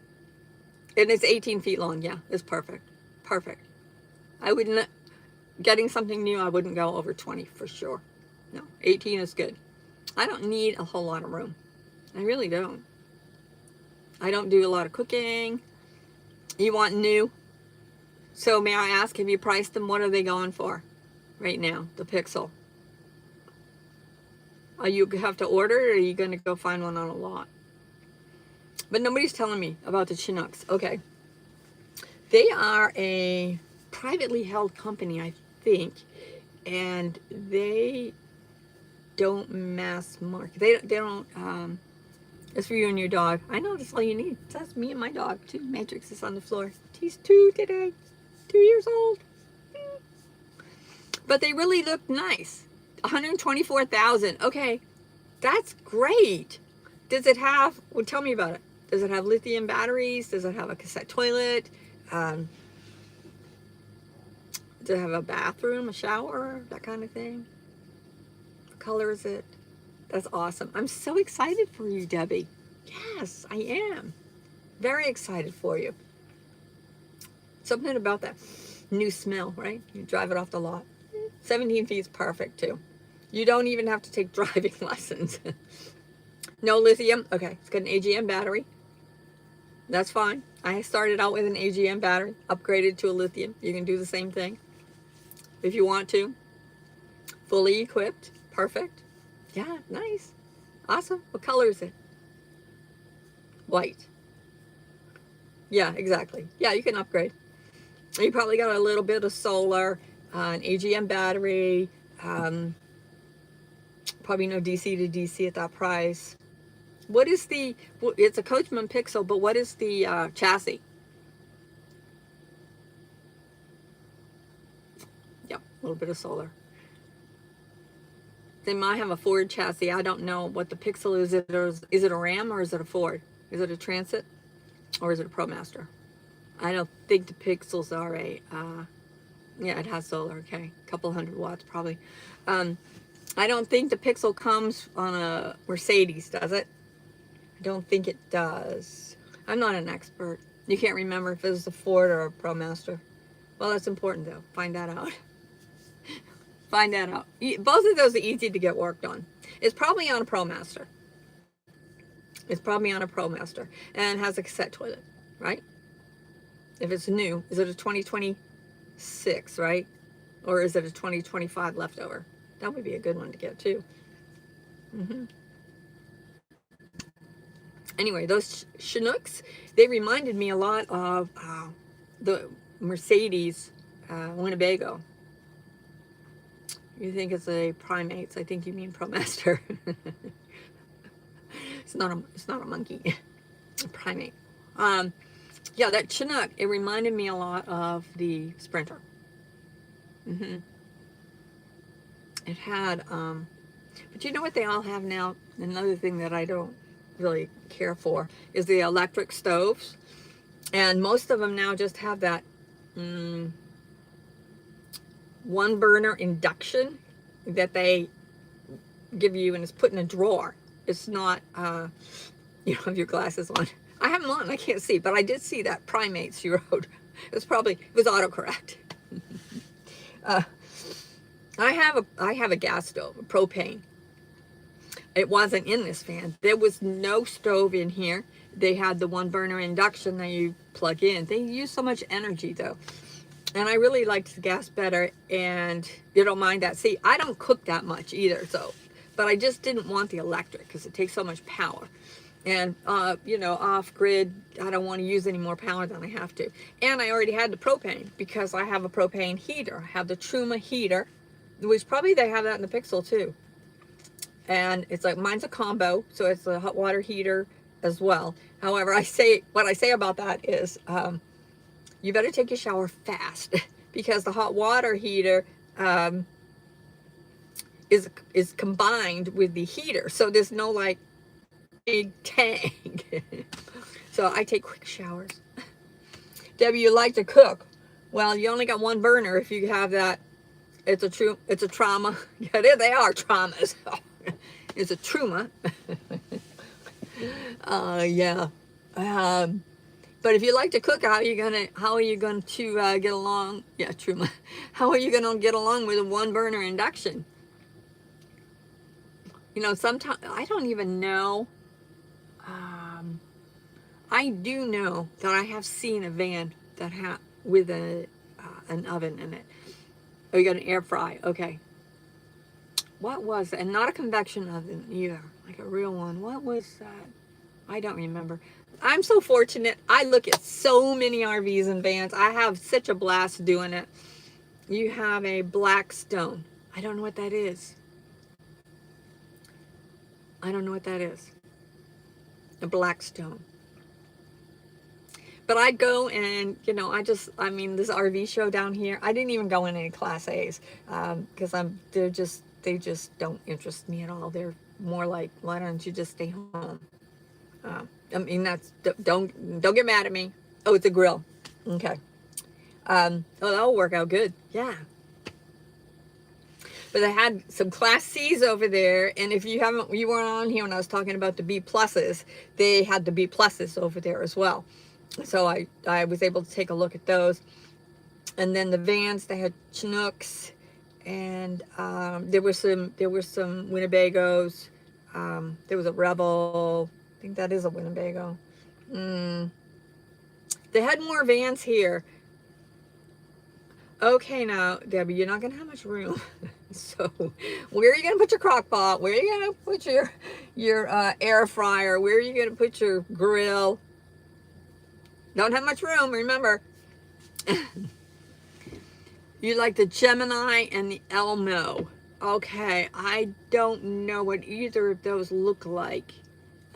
And it's 18 feet long. Yeah, it's perfect. Perfect. I wouldn't, getting something new, I wouldn't go over 20 for sure. No, 18 is good. I don't need a whole lot of room. I really don't. I don't do a lot of cooking. You want new? So may I ask, have you priced them? What are they going for right now, the Pixel? Are you have to order, or are you going to go find one on a lot? But nobody's telling me about the Chinooks. Okay. They are a privately held company, I think, and they don't mass market. They don't, it's for you and your dog. I know, that's all you need. That's me and my dog, too. Matrix is on the floor. He's 2 today. 2 years old. But they really look nice. 124,000. Okay. That's great. Does it have, well, tell me about it. Does it have lithium batteries? Does it have a cassette toilet? Does it have a bathroom, a shower, that kind of thing? What color is it? That's awesome. I'm so excited for you, Debbie. Yes, I am. Very excited for you. Something about that new smell, right? You drive it off the lot. 17 feet is perfect, too. You don't even have to take driving lessons. No lithium. Okay, it's got an AGM battery. That's fine. I started out with an AGM battery, upgraded to a lithium. You can do the same thing if you want to. Fully equipped. Perfect. Yeah, nice. Awesome. What color is it? White. Yeah, exactly. Yeah, you can upgrade. You probably got a little bit of solar, an AGM battery, probably no DC to DC at that price. What is the, it's a Coachman Pixel, but what is the chassis? Yep, a little bit of solar. They might have a Ford chassis. I don't know what the Pixel is. Is it a Ram or is it a Ford? Is it a Transit or is it a ProMaster? I don't think the Pixels are a, yeah, it has solar, okay. A couple 100 watts probably. I don't think the Pixel comes on a Mercedes, does it? I don't think it does. I'm not an expert. You can't remember if it was a Ford or a ProMaster. Well, that's important though. Find that out. Find that out. Both of those are easy to get worked on. It's probably on a ProMaster. It's probably on a ProMaster and has a cassette toilet, right? If it's new, is it a 2026, right? Or is it a 2025 leftover? That would be a good one to get too. Anyway, those Chinooks, they reminded me a lot of the Mercedes Winnebago. You think it's a Primates? I think you mean ProMaster. It's not a monkey. A primate. Yeah, that Chinook, it reminded me a lot of the Sprinter. It had, but you know what they all have now? Another thing that I don't really care for is the electric stoves. And most of them now just have that one burner induction that they give you, and it's put in a drawer. It's not, you don't have your glasses on. I have them on, I can't see, but I did see that Primates you wrote. It was autocorrect. I have a gas stove, a propane. It wasn't in this van. There was no stove in here. They had the one burner induction that you plug in. They use so much energy though. And I really liked the gas better, and you don't mind that. See, I don't cook that much either, so, but I just didn't want the electric because it takes so much power. And, you know, off grid, I don't want to use any more power than I have to. And I already had the propane because I have a propane heater. I have the Truma heater, which probably they have that in the Pixel too. And it's like, mine's a combo, so it's a hot water heater as well. However, what I say about that is, you better take your shower fast because the hot water heater is combined with the heater. So there's no like big tank. So I take quick showers. Debbie, you like to cook. Well, you only got one burner if you have that. It's a trauma. Yeah, they are traumas. It's a Truma. Yeah. But if you like to cook, how are you going to get along? Yeah, Truma. How are you going to get along with a one burner induction? You know, sometimes I don't even know. I do know that I have seen a van that with an oven in it. Oh, you got an air fry. Okay. What was that? And not a convection oven either. Like a real one. What was that? I don't remember. I'm so fortunate. I look at so many RVs and vans. I have such a blast doing it. You have a Blackstone. I don't know what that is. I don't know what that is. A Blackstone. But I'd go and, you know, I mean, this RV show down here, I didn't even go in any Class A's because they just don't interest me at all. They're more like, why don't you just stay home? I mean, don't get mad at me. Oh, it's a grill. Okay. Oh, that'll work out good. Yeah. But I had some Class C's over there, and if you weren't on here when I was talking about the B pluses, they had the B pluses over there as well. So I was able to take a look at those. And then the vans, they had Chinooks, and there were some Winnebagos. There was a Rebel. I think that is a Winnebago. They had more vans here. Okay, now, Debbie, you're not going to have much room. So, where are you going to put your crock pot? Where are you going to put your air fryer? Where are you going to put your grill? Don't have much room, remember. You like the Gemini and the Elmo. Okay, I don't know what either of those look like.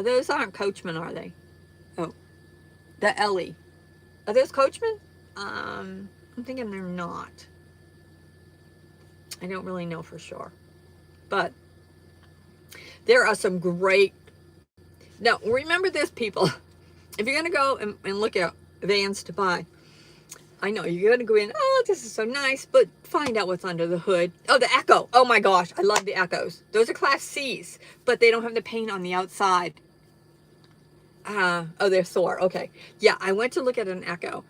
Those aren't Coachmen, are they? Oh, the Ellie. Are those Coachmen? I'm thinking they're not. I don't really know for sure. But there are some great. Now, remember this, people. If you're going to go and look at vans to buy, I know you're going to go in, oh, this is so nice, but find out what's under the hood. Oh, the Echo. Oh my gosh, I love the Echoes. Those are Class C's, but they don't have the paint on the outside. Oh, they're Thor. Okay. Yeah, I went to look at an Echo.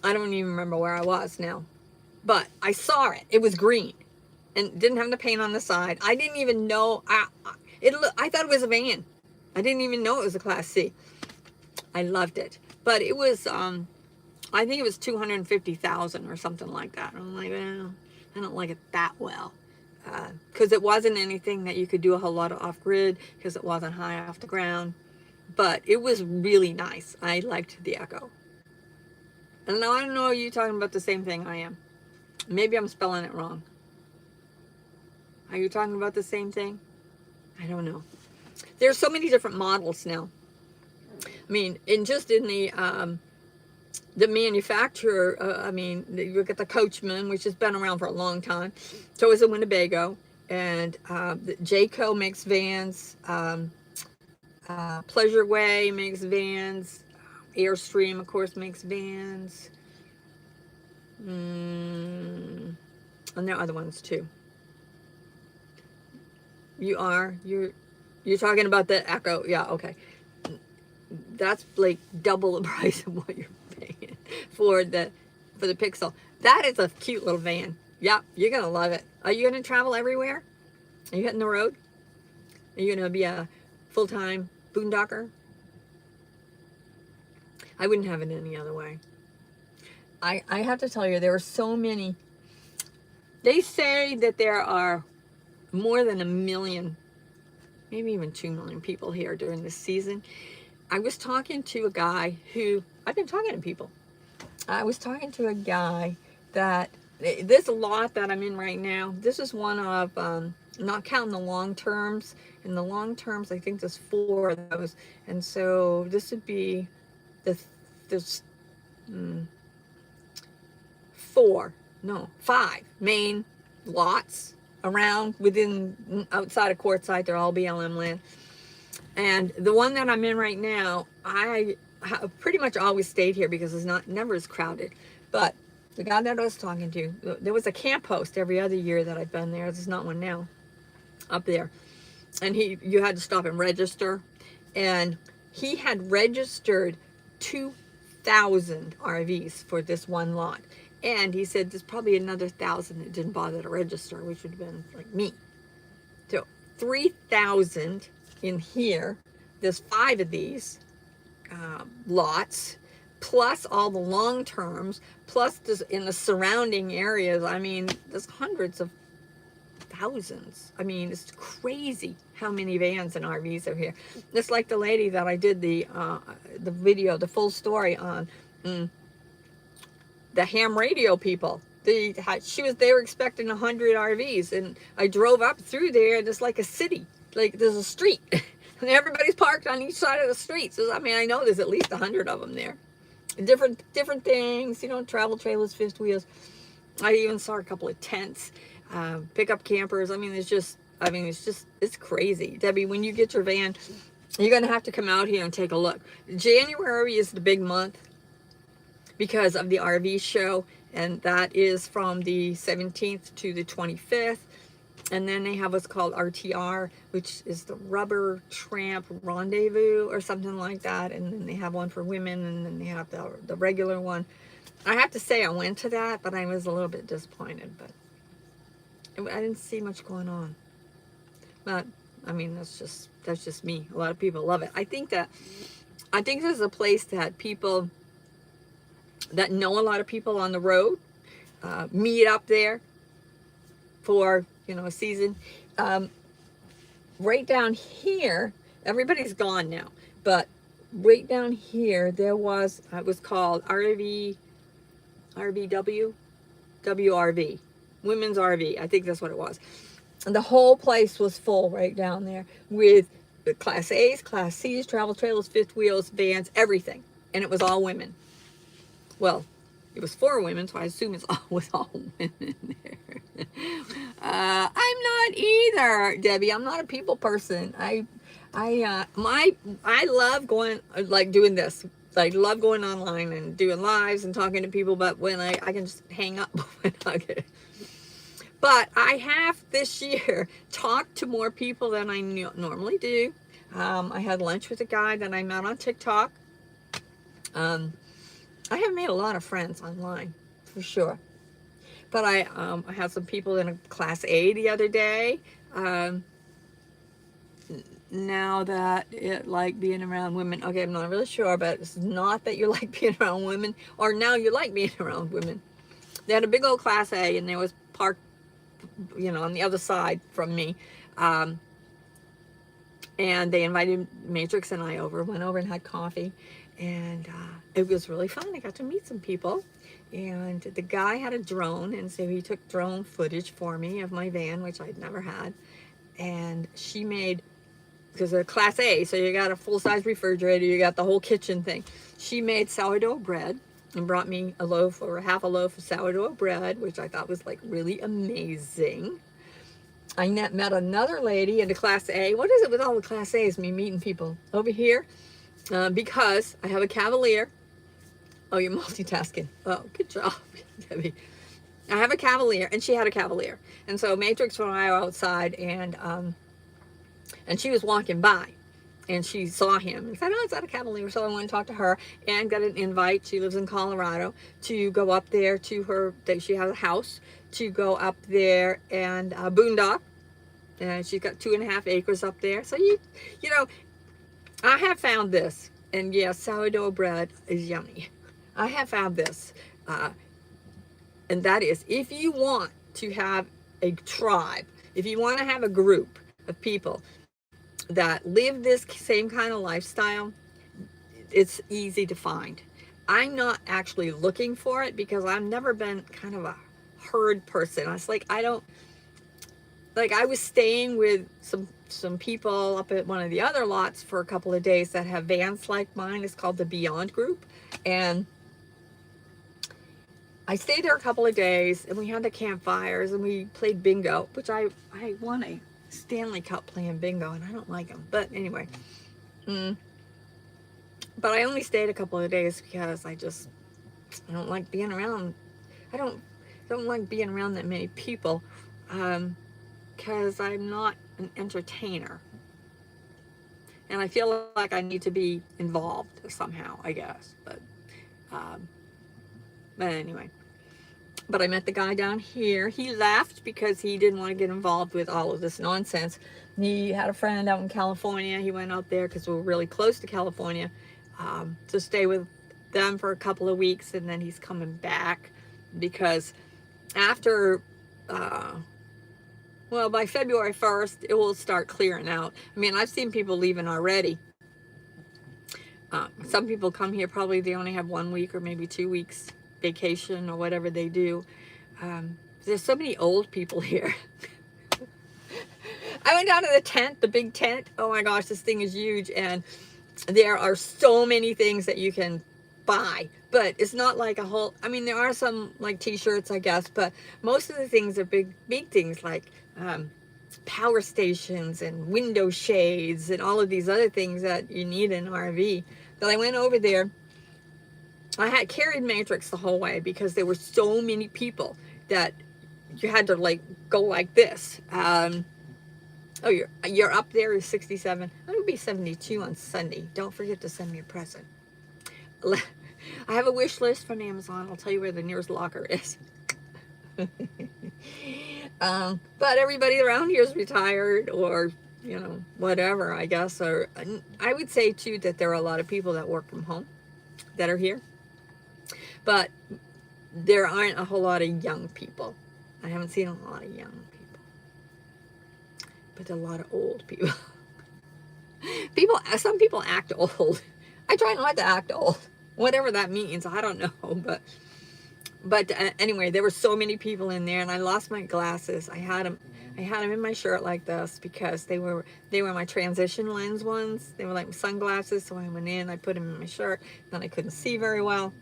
I don't even remember where I was now, but I saw it. It was green and didn't have the paint on the side. I didn't even know. I thought it was a van. I didn't even know it was a Class C. I loved it, but it was I think it was 250,000 or something like that. I'm like, I don't like it that well, because it wasn't anything that you could do a whole lot of off-grid, because it wasn't high off the ground. But it was really nice. I liked the Echo. And now I don't know, are you talking about the same thing I am? Maybe I'm spelling it wrong. Are you talking about the same thing? I don't know. There's so many different models now. I mean, in the manufacturer, I mean, you look at the Coachman, which has been around for a long time. So is the Winnebago. And the Jayco makes vans. Pleasure Way makes vans. Airstream, of course, makes vans. And there are other ones too. You're talking about the Echo. Yeah, okay. That's like double the price of what you're paying for the Pixel. That is a cute little van. Yeah, you're gonna love it. Are you gonna travel everywhere? Are you hitting the road? Are you gonna be a full-time boondocker? I wouldn't have it any other way. I have to tell you, there are so many. They say that there are more than 1 million, maybe even 2 million people here during this season. I was talking to a guy who, I've been talking to people. I was talking to a guy that, this lot that I'm in right now, this is one of, not counting the long terms. In the long terms, I think there's 4 of those. And so this would be there's 5 main lots around outside of Quartzsite. They're all BLM land. And the one that I'm in right now, I have pretty much always stayed here because it's never as crowded. But the guy that I was talking to, there was a camp host every other year that I've been there. There's not one now up there. And you had to stop and register. And he had registered 2,000 RVs for this one lot. And he said there's probably another 1,000 that didn't bother to register, which would have been like me. So 3,000 in here. There's 5 of these lots, plus all the long terms, plus in the surrounding areas. I mean, there's hundreds of thousands. I mean, it's crazy how many vans and RVs are here. Just like the lady that I did the video, the full story on, the ham radio people. They were expecting 100 RVs, and I drove up through there, and it's like a city. Like there's a street, and everybody's parked on each side of the street. So I mean, I know there's at least 100 of them there. Different things, travel trailers, fifth wheels. I even saw a couple of tents, pickup campers. I mean, it's crazy. Debbie, when you get your van, you're gonna have to come out here and take a look. January is the big month because of the RV show, and that is from the 17th to the 25th. And then they have what's called RTR, which is the Rubber Tramp Rendezvous or something like that. And then they have one for women, and then they have the regular one. I have to say I went to that, but I was a little bit disappointed. But I didn't see much going on. But I mean, that's just me. A lot of people love it. I think this is a place that people that know a lot of people on the road meet up there for a season. Right down here, everybody's gone now, but right down here it was called WRV, women's RV. I think that's what it was. And the whole place was full right down there with Class A's, Class C's, travel trailers, fifth wheels, vans, everything. And it was all women. Well, it was 4 women, so I assume it's always all women there. I'm not either, Debbie. I'm not a people person. I love going, like doing this. I love going online and doing lives and talking to people, but when I can just hang up when I get. But I have this year talked to more people than I normally do. I had lunch with a guy that I met on TikTok. I have made a lot of friends online, for sure. But I had some people in a Class A the other day. Now that it like being around women. Okay, I'm not really sure, but it's not that you like being around women, or now you like being around women. They had a big old Class A, and they was parked, on the other side from me. And they invited Matrix and I over, went over and had coffee. And it was really fun. I got to meet some people. And the guy had a drone, and so he took drone footage for me of my van, which I'd never had. And she made, because they're Class A, so you got a full-size refrigerator, you got the whole kitchen thing. She made sourdough bread and brought me a loaf or half a loaf of sourdough bread, which I thought was like really amazing. I met another lady in the Class A. What is it with all the Class A's, me meeting people over here? Because I have a Cavalier. Oh, you're multitasking. Oh, good job, Debbie. I have a Cavalier, and she had a Cavalier. And so Matrix and I were outside, and she was walking by, and she saw him and said, "Oh, it's not a Cavalier." So I went and talked to her and got an invite. She lives in Colorado, to go up there to her. She has a house to go up there and boondock. And she's got 2.5 acres up there. So you know, I have found this, and yes, sourdough bread is yummy. I have found this, and that is, if you want to have a tribe, if you want to have a group of people that live this same kind of lifestyle, it's easy to find. I'm not actually looking for it because I've never been kind of a herd person. I was like, I was staying with some people up at one of the other lots for a couple of days that have vans like mine. It's called the Beyond Group. And I stayed there a couple of days, and we had the campfires, and we played bingo, which I won a Stanley Cup playing bingo, and I don't like them. But anyway. But I only stayed a couple of days because I don't like being around. I don't like being around that many people. Because I'm not an entertainer. And I feel like I need to be involved somehow, I guess. But anyway. But I met the guy down here. He left because he didn't want to get involved with all of this nonsense. He had a friend out in California. He went out there because we were really close to California to stay with them for a couple of weeks. And then he's coming back because after... well, by February 1st, it will start clearing out. I mean, I've seen people leaving already. Some people come here, probably they only have 1 week or maybe 2 weeks vacation or whatever they do. There's so many old people here. I went down to the tent, the big tent. Oh my gosh, this thing is huge. And there are so many things that you can buy. But it's not like a whole, I mean, there are some like t-shirts, I guess, but most of the things are big things like power stations and window shades and all of these other things that you need in an RV. But I went over there. I had carried Matrix the whole way because there were so many people that you had to like go like this. Oh, you're up there is 67. I'm gonna be 72 on Sunday. Don't forget to send me a present. I have a wish list from Amazon. I'll tell you where the nearest locker is. But everybody around here is retired or, whatever, I guess. Or I would say, too, that there are a lot of people that work from home that are here. But there aren't a whole lot of young people. I haven't seen a lot of young people. But a lot of old people. Some people act old. I try not to act old. Whatever that means, I don't know. But anyway, there were so many people in there, and I lost my glasses. I had them. I had them in my shirt like this because they were my transition lens ones. They were like sunglasses, so I went in, I put them in my shirt, then I couldn't see very well,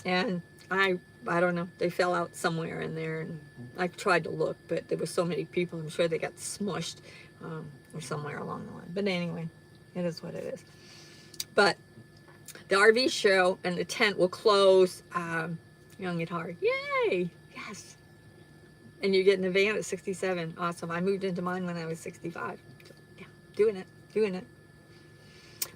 and I don't know, they fell out somewhere in there, and I tried to look, but there were so many people, I'm sure they got smushed or somewhere along the line. But anyway, it is what it is. But the RV show and the tent will close young at heart. Yay! Yes. And you get in a van at 67. Awesome. I moved into mine when I was 65. So, yeah, doing it.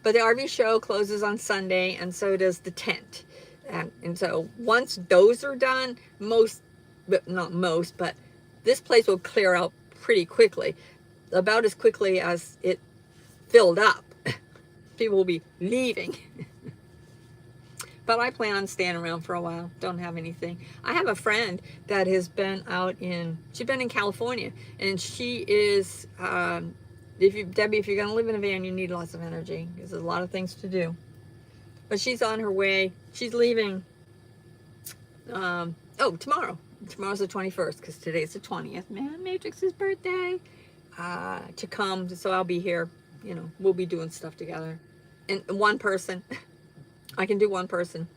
But the RV show closes on Sunday, and so does the tent. And so once those are done, not most, but this place will clear out pretty quickly. About as quickly as it filled up. People will be leaving. But I plan on staying around for a while. Don't have anything. I have a friend that has been she's been in California, and she is, Debbie, if you're going to live in a van, you need lots of energy, because there's a lot of things to do. But she's on her way. She's leaving, tomorrow. Tomorrow's the 21st, because today's the 20th. Man, Matrix's birthday. To come, so I'll be here. We'll be doing stuff together. And one person. I can do one person.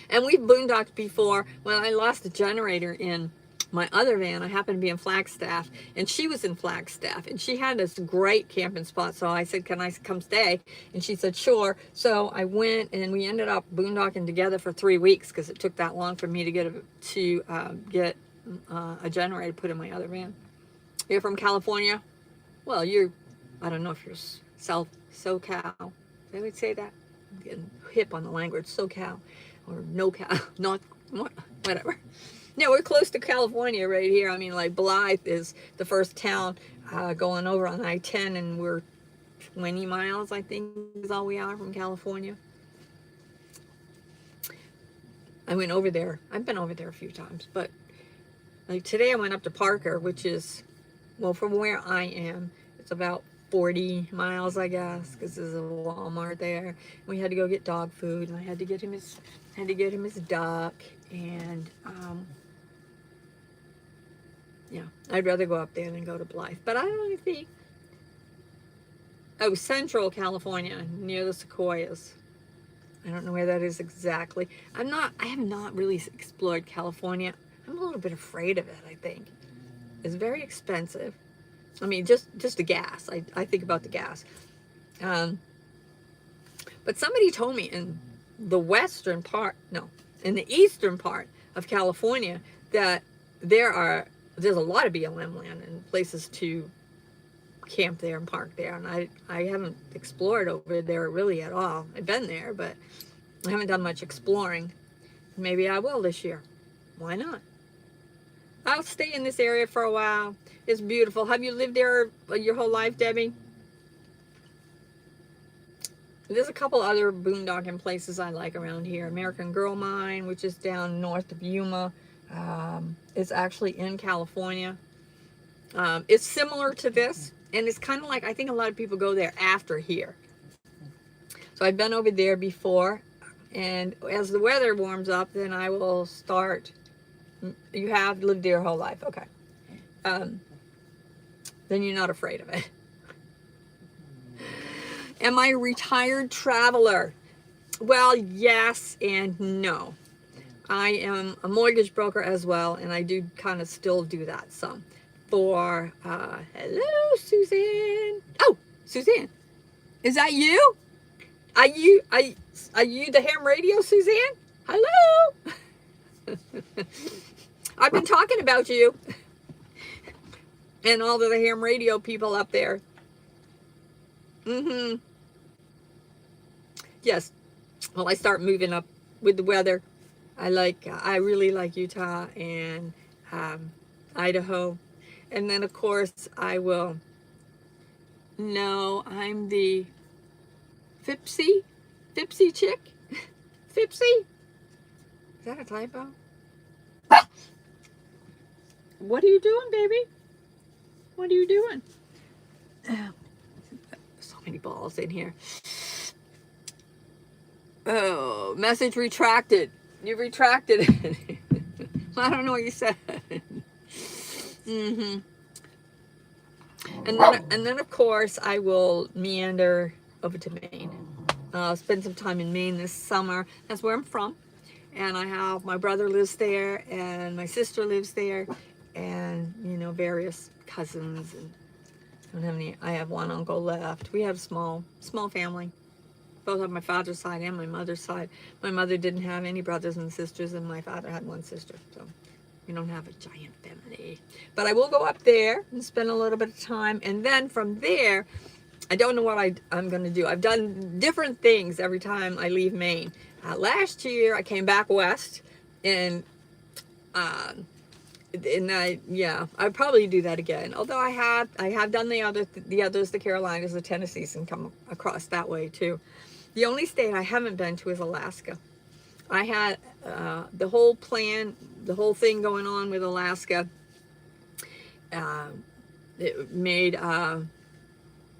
And we've boondocked before. When I lost the generator in my other van, I happened to be in Flagstaff, and she was in Flagstaff, and she had this great camping spot. So I said, can I come stay? And she said, sure. So I went, and we ended up boondocking together for 3 weeks, because it took that long for me to get a generator put in my other van. You're from California? Well, I don't know if you're SoCal. They would say that. I'm getting hip on the language, SoCal or NoCal, not whatever. No, we're close to California right here. I mean, like Blythe is the first town going over on I-10, and we're 20 miles, I think, is all we are from California. I went over there. I've been over there a few times, but like today I went up to Parker, which is, well, from where I am, it's about 40 miles, I guess, because there's a Walmart there. We had to go get dog food, and I had to get him his duck, and yeah, I'd rather go up there than go to Blythe. But I don't think, Central California, near the Sequoias. I don't know where that is exactly. I have not really explored California. I'm a little bit afraid of it, I think. It's very expensive. I mean, just the gas. I think about the gas. But somebody told me in the in the eastern part of California that there's a lot of BLM land and places to camp there and park there. And I haven't explored over there really at all. I've been there, but I haven't done much exploring. Maybe I will this year. Why not? I'll stay in this area for a while. It's beautiful. Have you lived there your whole life, Debbie? There's a couple other boondocking places I like around here. American Girl Mine, which is down north of Yuma. It's actually in California. It's similar to this, and it's kind of like, I think a lot of people go there after here. So I've been over there before, and as the weather warms up, then I will start. You have lived there your whole life, okay. Then you're not afraid of it. Am I a retired traveler? Well, yes and no. I am a mortgage broker as well, and I do kind of still do that some. Hello, Suzanne. Oh, Suzanne, is that you? Are you the ham radio, Suzanne? Hello. I've been talking about you and all of the ham radio people up there. Yes. Well, I start moving up with the weather. I really like Utah and Idaho. And then, of course, I will. No, I'm the Fipsy chick. Fipsy? Is that a typo? What are you doing, baby? What are you doing? So many balls in here. Oh, message retracted. You retracted it. I don't know what you said. And then of course I will meander over to Maine. Spend some time in Maine this summer. That's where I'm from. And I have, my brother lives there and my sister lives there, and various cousins, and I don't have any. I have one uncle left. We have a small family, both on my father's side and my mother's side. My mother didn't have any brothers and sisters, and my father had one sister, so we don't have a giant family. But I will go up there and spend a little bit of time, and then from there, I don't know what I'm going to do. I've done different things every time I leave Maine. Last year, I came back west, and I'd probably do that again. Although I have done the others, the Carolinas, the Tennessees, and come across that way too. The only state I haven't been to is Alaska. I had the whole plan, the whole thing going on with Alaska. It made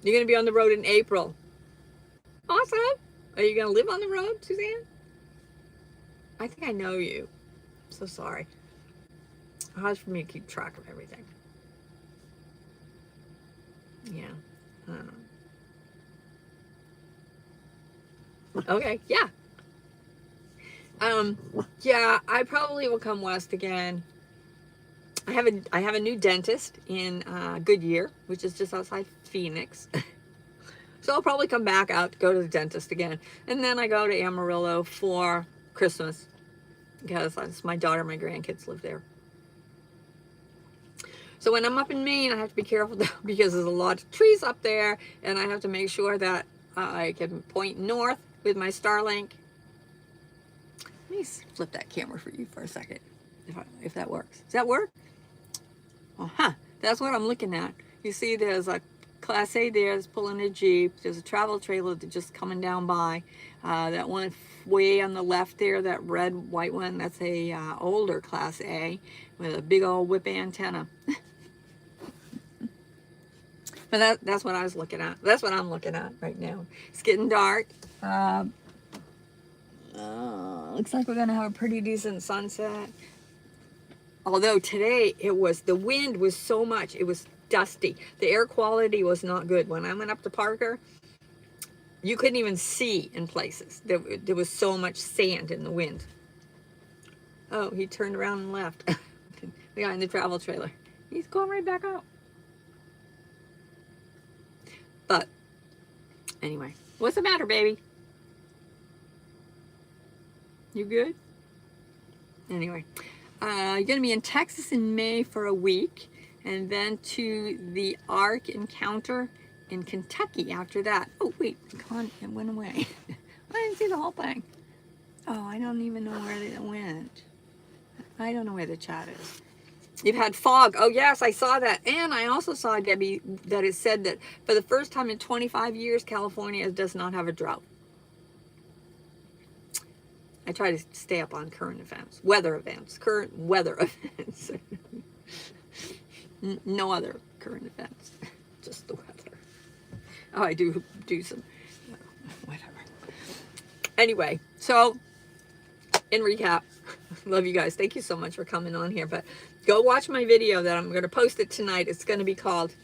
you're going to be on the road in April. Awesome. Are you going to live on the road, Suzanne? I think I know you. I'm so sorry. Hard for me to keep track of everything. Yeah. I don't know. Okay. Yeah. Yeah, I probably will come west again. I have a new dentist in Goodyear, which is just outside Phoenix. So I'll probably come back out to go to the dentist again. And then I go to Amarillo for Christmas, because that's my daughter, my grandkids live there. So when I'm up in Maine, I have to be careful because there's a lot of trees up there, and I have to make sure that I can point north with my Starlink. Let me flip that camera for you for a second, if that works. Does that work? That's what I'm looking at. You see there's a Class A there that's pulling a Jeep. There's a travel trailer that's just coming down by. That one way on the left there, that red, white one, that's a older Class A with a big old whip antenna. But that's what I was looking at. That's what I'm looking at right now. It's getting dark. Looks like we're going to have a pretty decent sunset. Although today the wind was so much, it was dusty. The air quality was not good. When I went up to Parker, you couldn't even see in places. There was so much sand in the wind. Oh, he turned around and left. The guy in the travel trailer. He's going right back out. But anyway, what's the matter, baby? You good? Anyway, you're going to be in Texas in May for a week, and then to the Ark Encounter in Kentucky after that. Oh, wait, it went away. I didn't see the whole thing. Oh, I don't even know where it went. I don't know where the chat is. You've had fog. Oh, yes, I saw that. And I also saw, Debbie, that it said that for the first time in 25 years, California does not have a drought. I try to stay up on current events, current weather events. No other current events, just the weather. Oh, I do some, whatever. Anyway, so in recap, love you guys. Thank you so much for coming on here. But go watch my video that I'm going to post it tonight. It's going to be called,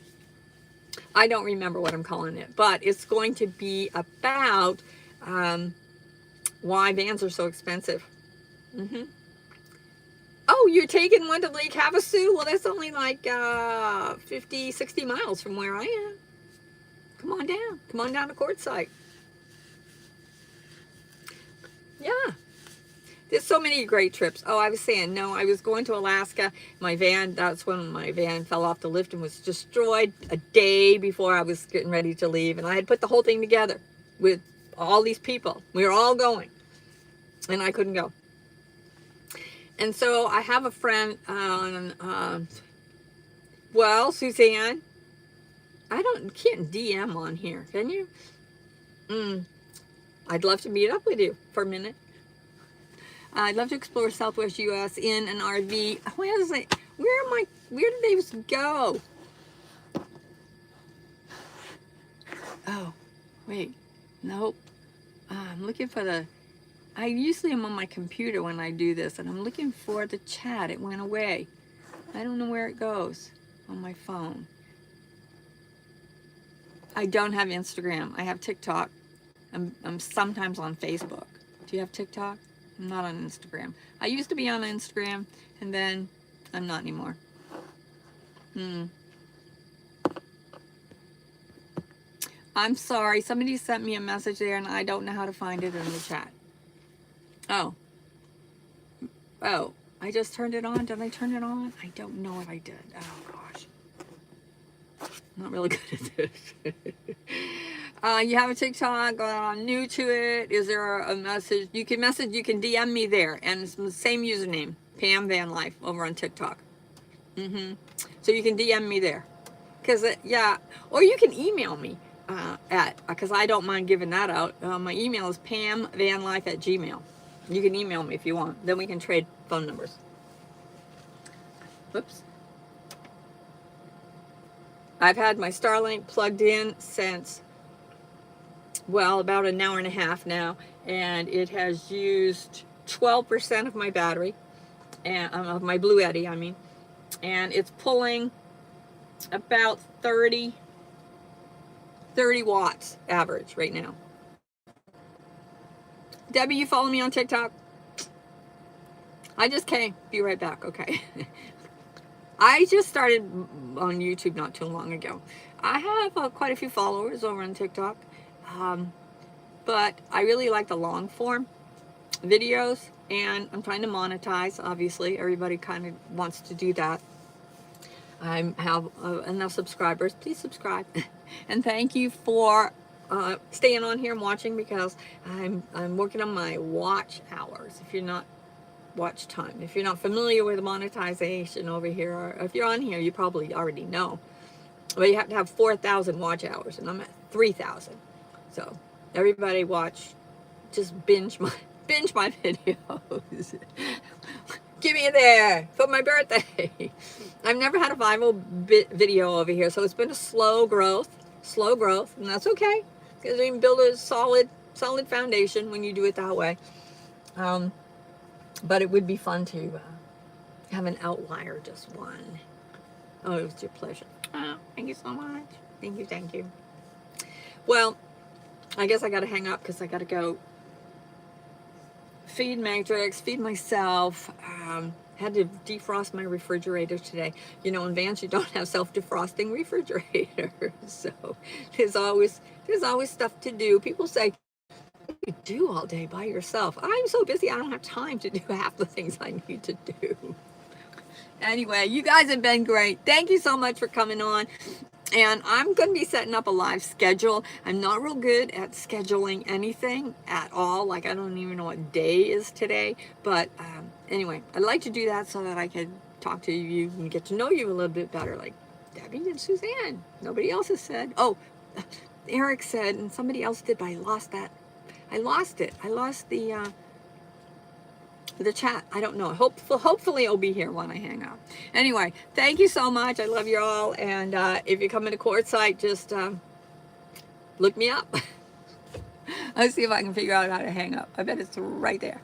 I don't remember what I'm calling it, but it's going to be about why vans are so expensive. Oh, you're taking one to Lake Havasu? Well, that's only like 50, 60 miles from where I am. Come on down. Come on down to Quartzsite. Yeah. There's so many great trips. Oh, I was saying, no, I was going to Alaska. That's when my van fell off the lift and was destroyed a day before I was getting ready to leave. And I had put the whole thing together with all these people. We were all going. And I couldn't go. And so I have a friend well, Suzanne, can't DM on here, can you? I'd love to meet up with you for a minute. I'd love to explore Southwest U.S. in an RV. Where did they go? Oh, wait, nope. I'm looking for I usually am on my computer when I do this, and I'm looking for the chat. It went away. I don't know where it goes on my phone. I don't have Instagram. I have TikTok. I'm sometimes on Facebook. Do you have TikTok? I'm not on Instagram. I used to be on Instagram, and then I'm not anymore. I'm sorry. Somebody sent me a message there, and I don't know how to find it in the chat. Oh. Oh. I just turned it on. Did I turn it on? I don't know if I did. Oh, gosh. I'm not really good at this. You have a TikTok, I'm new to it. Is there a message? You can DM me there. And it's the same username, Pam Van Life, over on TikTok. So you can DM me there. Because, yeah, or you can email me because I don't mind giving that out. My email is pamvanlife@gmail.com. You can email me if you want. Then we can trade phone numbers. Whoops. I've had my Starlink plugged in since, well, about an hour and a half now, and it has used 12% of my battery, and of my Blue Eddy, I mean, and it's pulling about 30 watts average right now. Debbie, you follow me on TikTok? I just came. Be right back, okay? I just started on YouTube not too long ago. I have quite a few followers over on TikTok, but I really like the long form videos, and I'm trying to monetize. Obviously, everybody kind of wants to do that. I have enough subscribers. Please subscribe, and thank you for staying on here and watching, because I'm working on my watch hours. If you're not watch time. If you're not familiar with monetization over here, or if you're on here, you probably already know. But you have to have 4,000 watch hours, and I'm at 3,000. So everybody watch, just binge my videos. Give me there for my birthday. I've never had a viral video over here, so it's been a slow growth, and that's okay, because you can build a solid foundation when you do it that way. But it would be fun to have an outlier, just one. Oh, it was your pleasure. Oh, thank you so much. Thank you. Well, I guess I got to hang up because I got to go feed Matrix, feed myself. Had to defrost my refrigerator today. You know, in vans you don't have self-defrosting refrigerators, so there's always stuff to do. People say, you do all day by yourself. I'm so busy I don't have time to do half the things I need to do. Anyway, you guys have been great. Thank you so much for coming on. And I'm going to be setting up a live schedule. I'm not real good at scheduling anything at all. Like, I don't even know what day is today. But anyway, I'd like to do that so that I can talk to you and get to know you a little bit better. Like Debbie and Suzanne. Nobody else has said. Oh, Eric said, and somebody else did, but I lost that. I lost it. I lost the chat. I don't know. Hopefully it'll be here when I hang up. Anyway, thank you so much. I love you all. And if you come into Quartzsite, just look me up. Let's see if I can figure out how to hang up. I bet it's right there.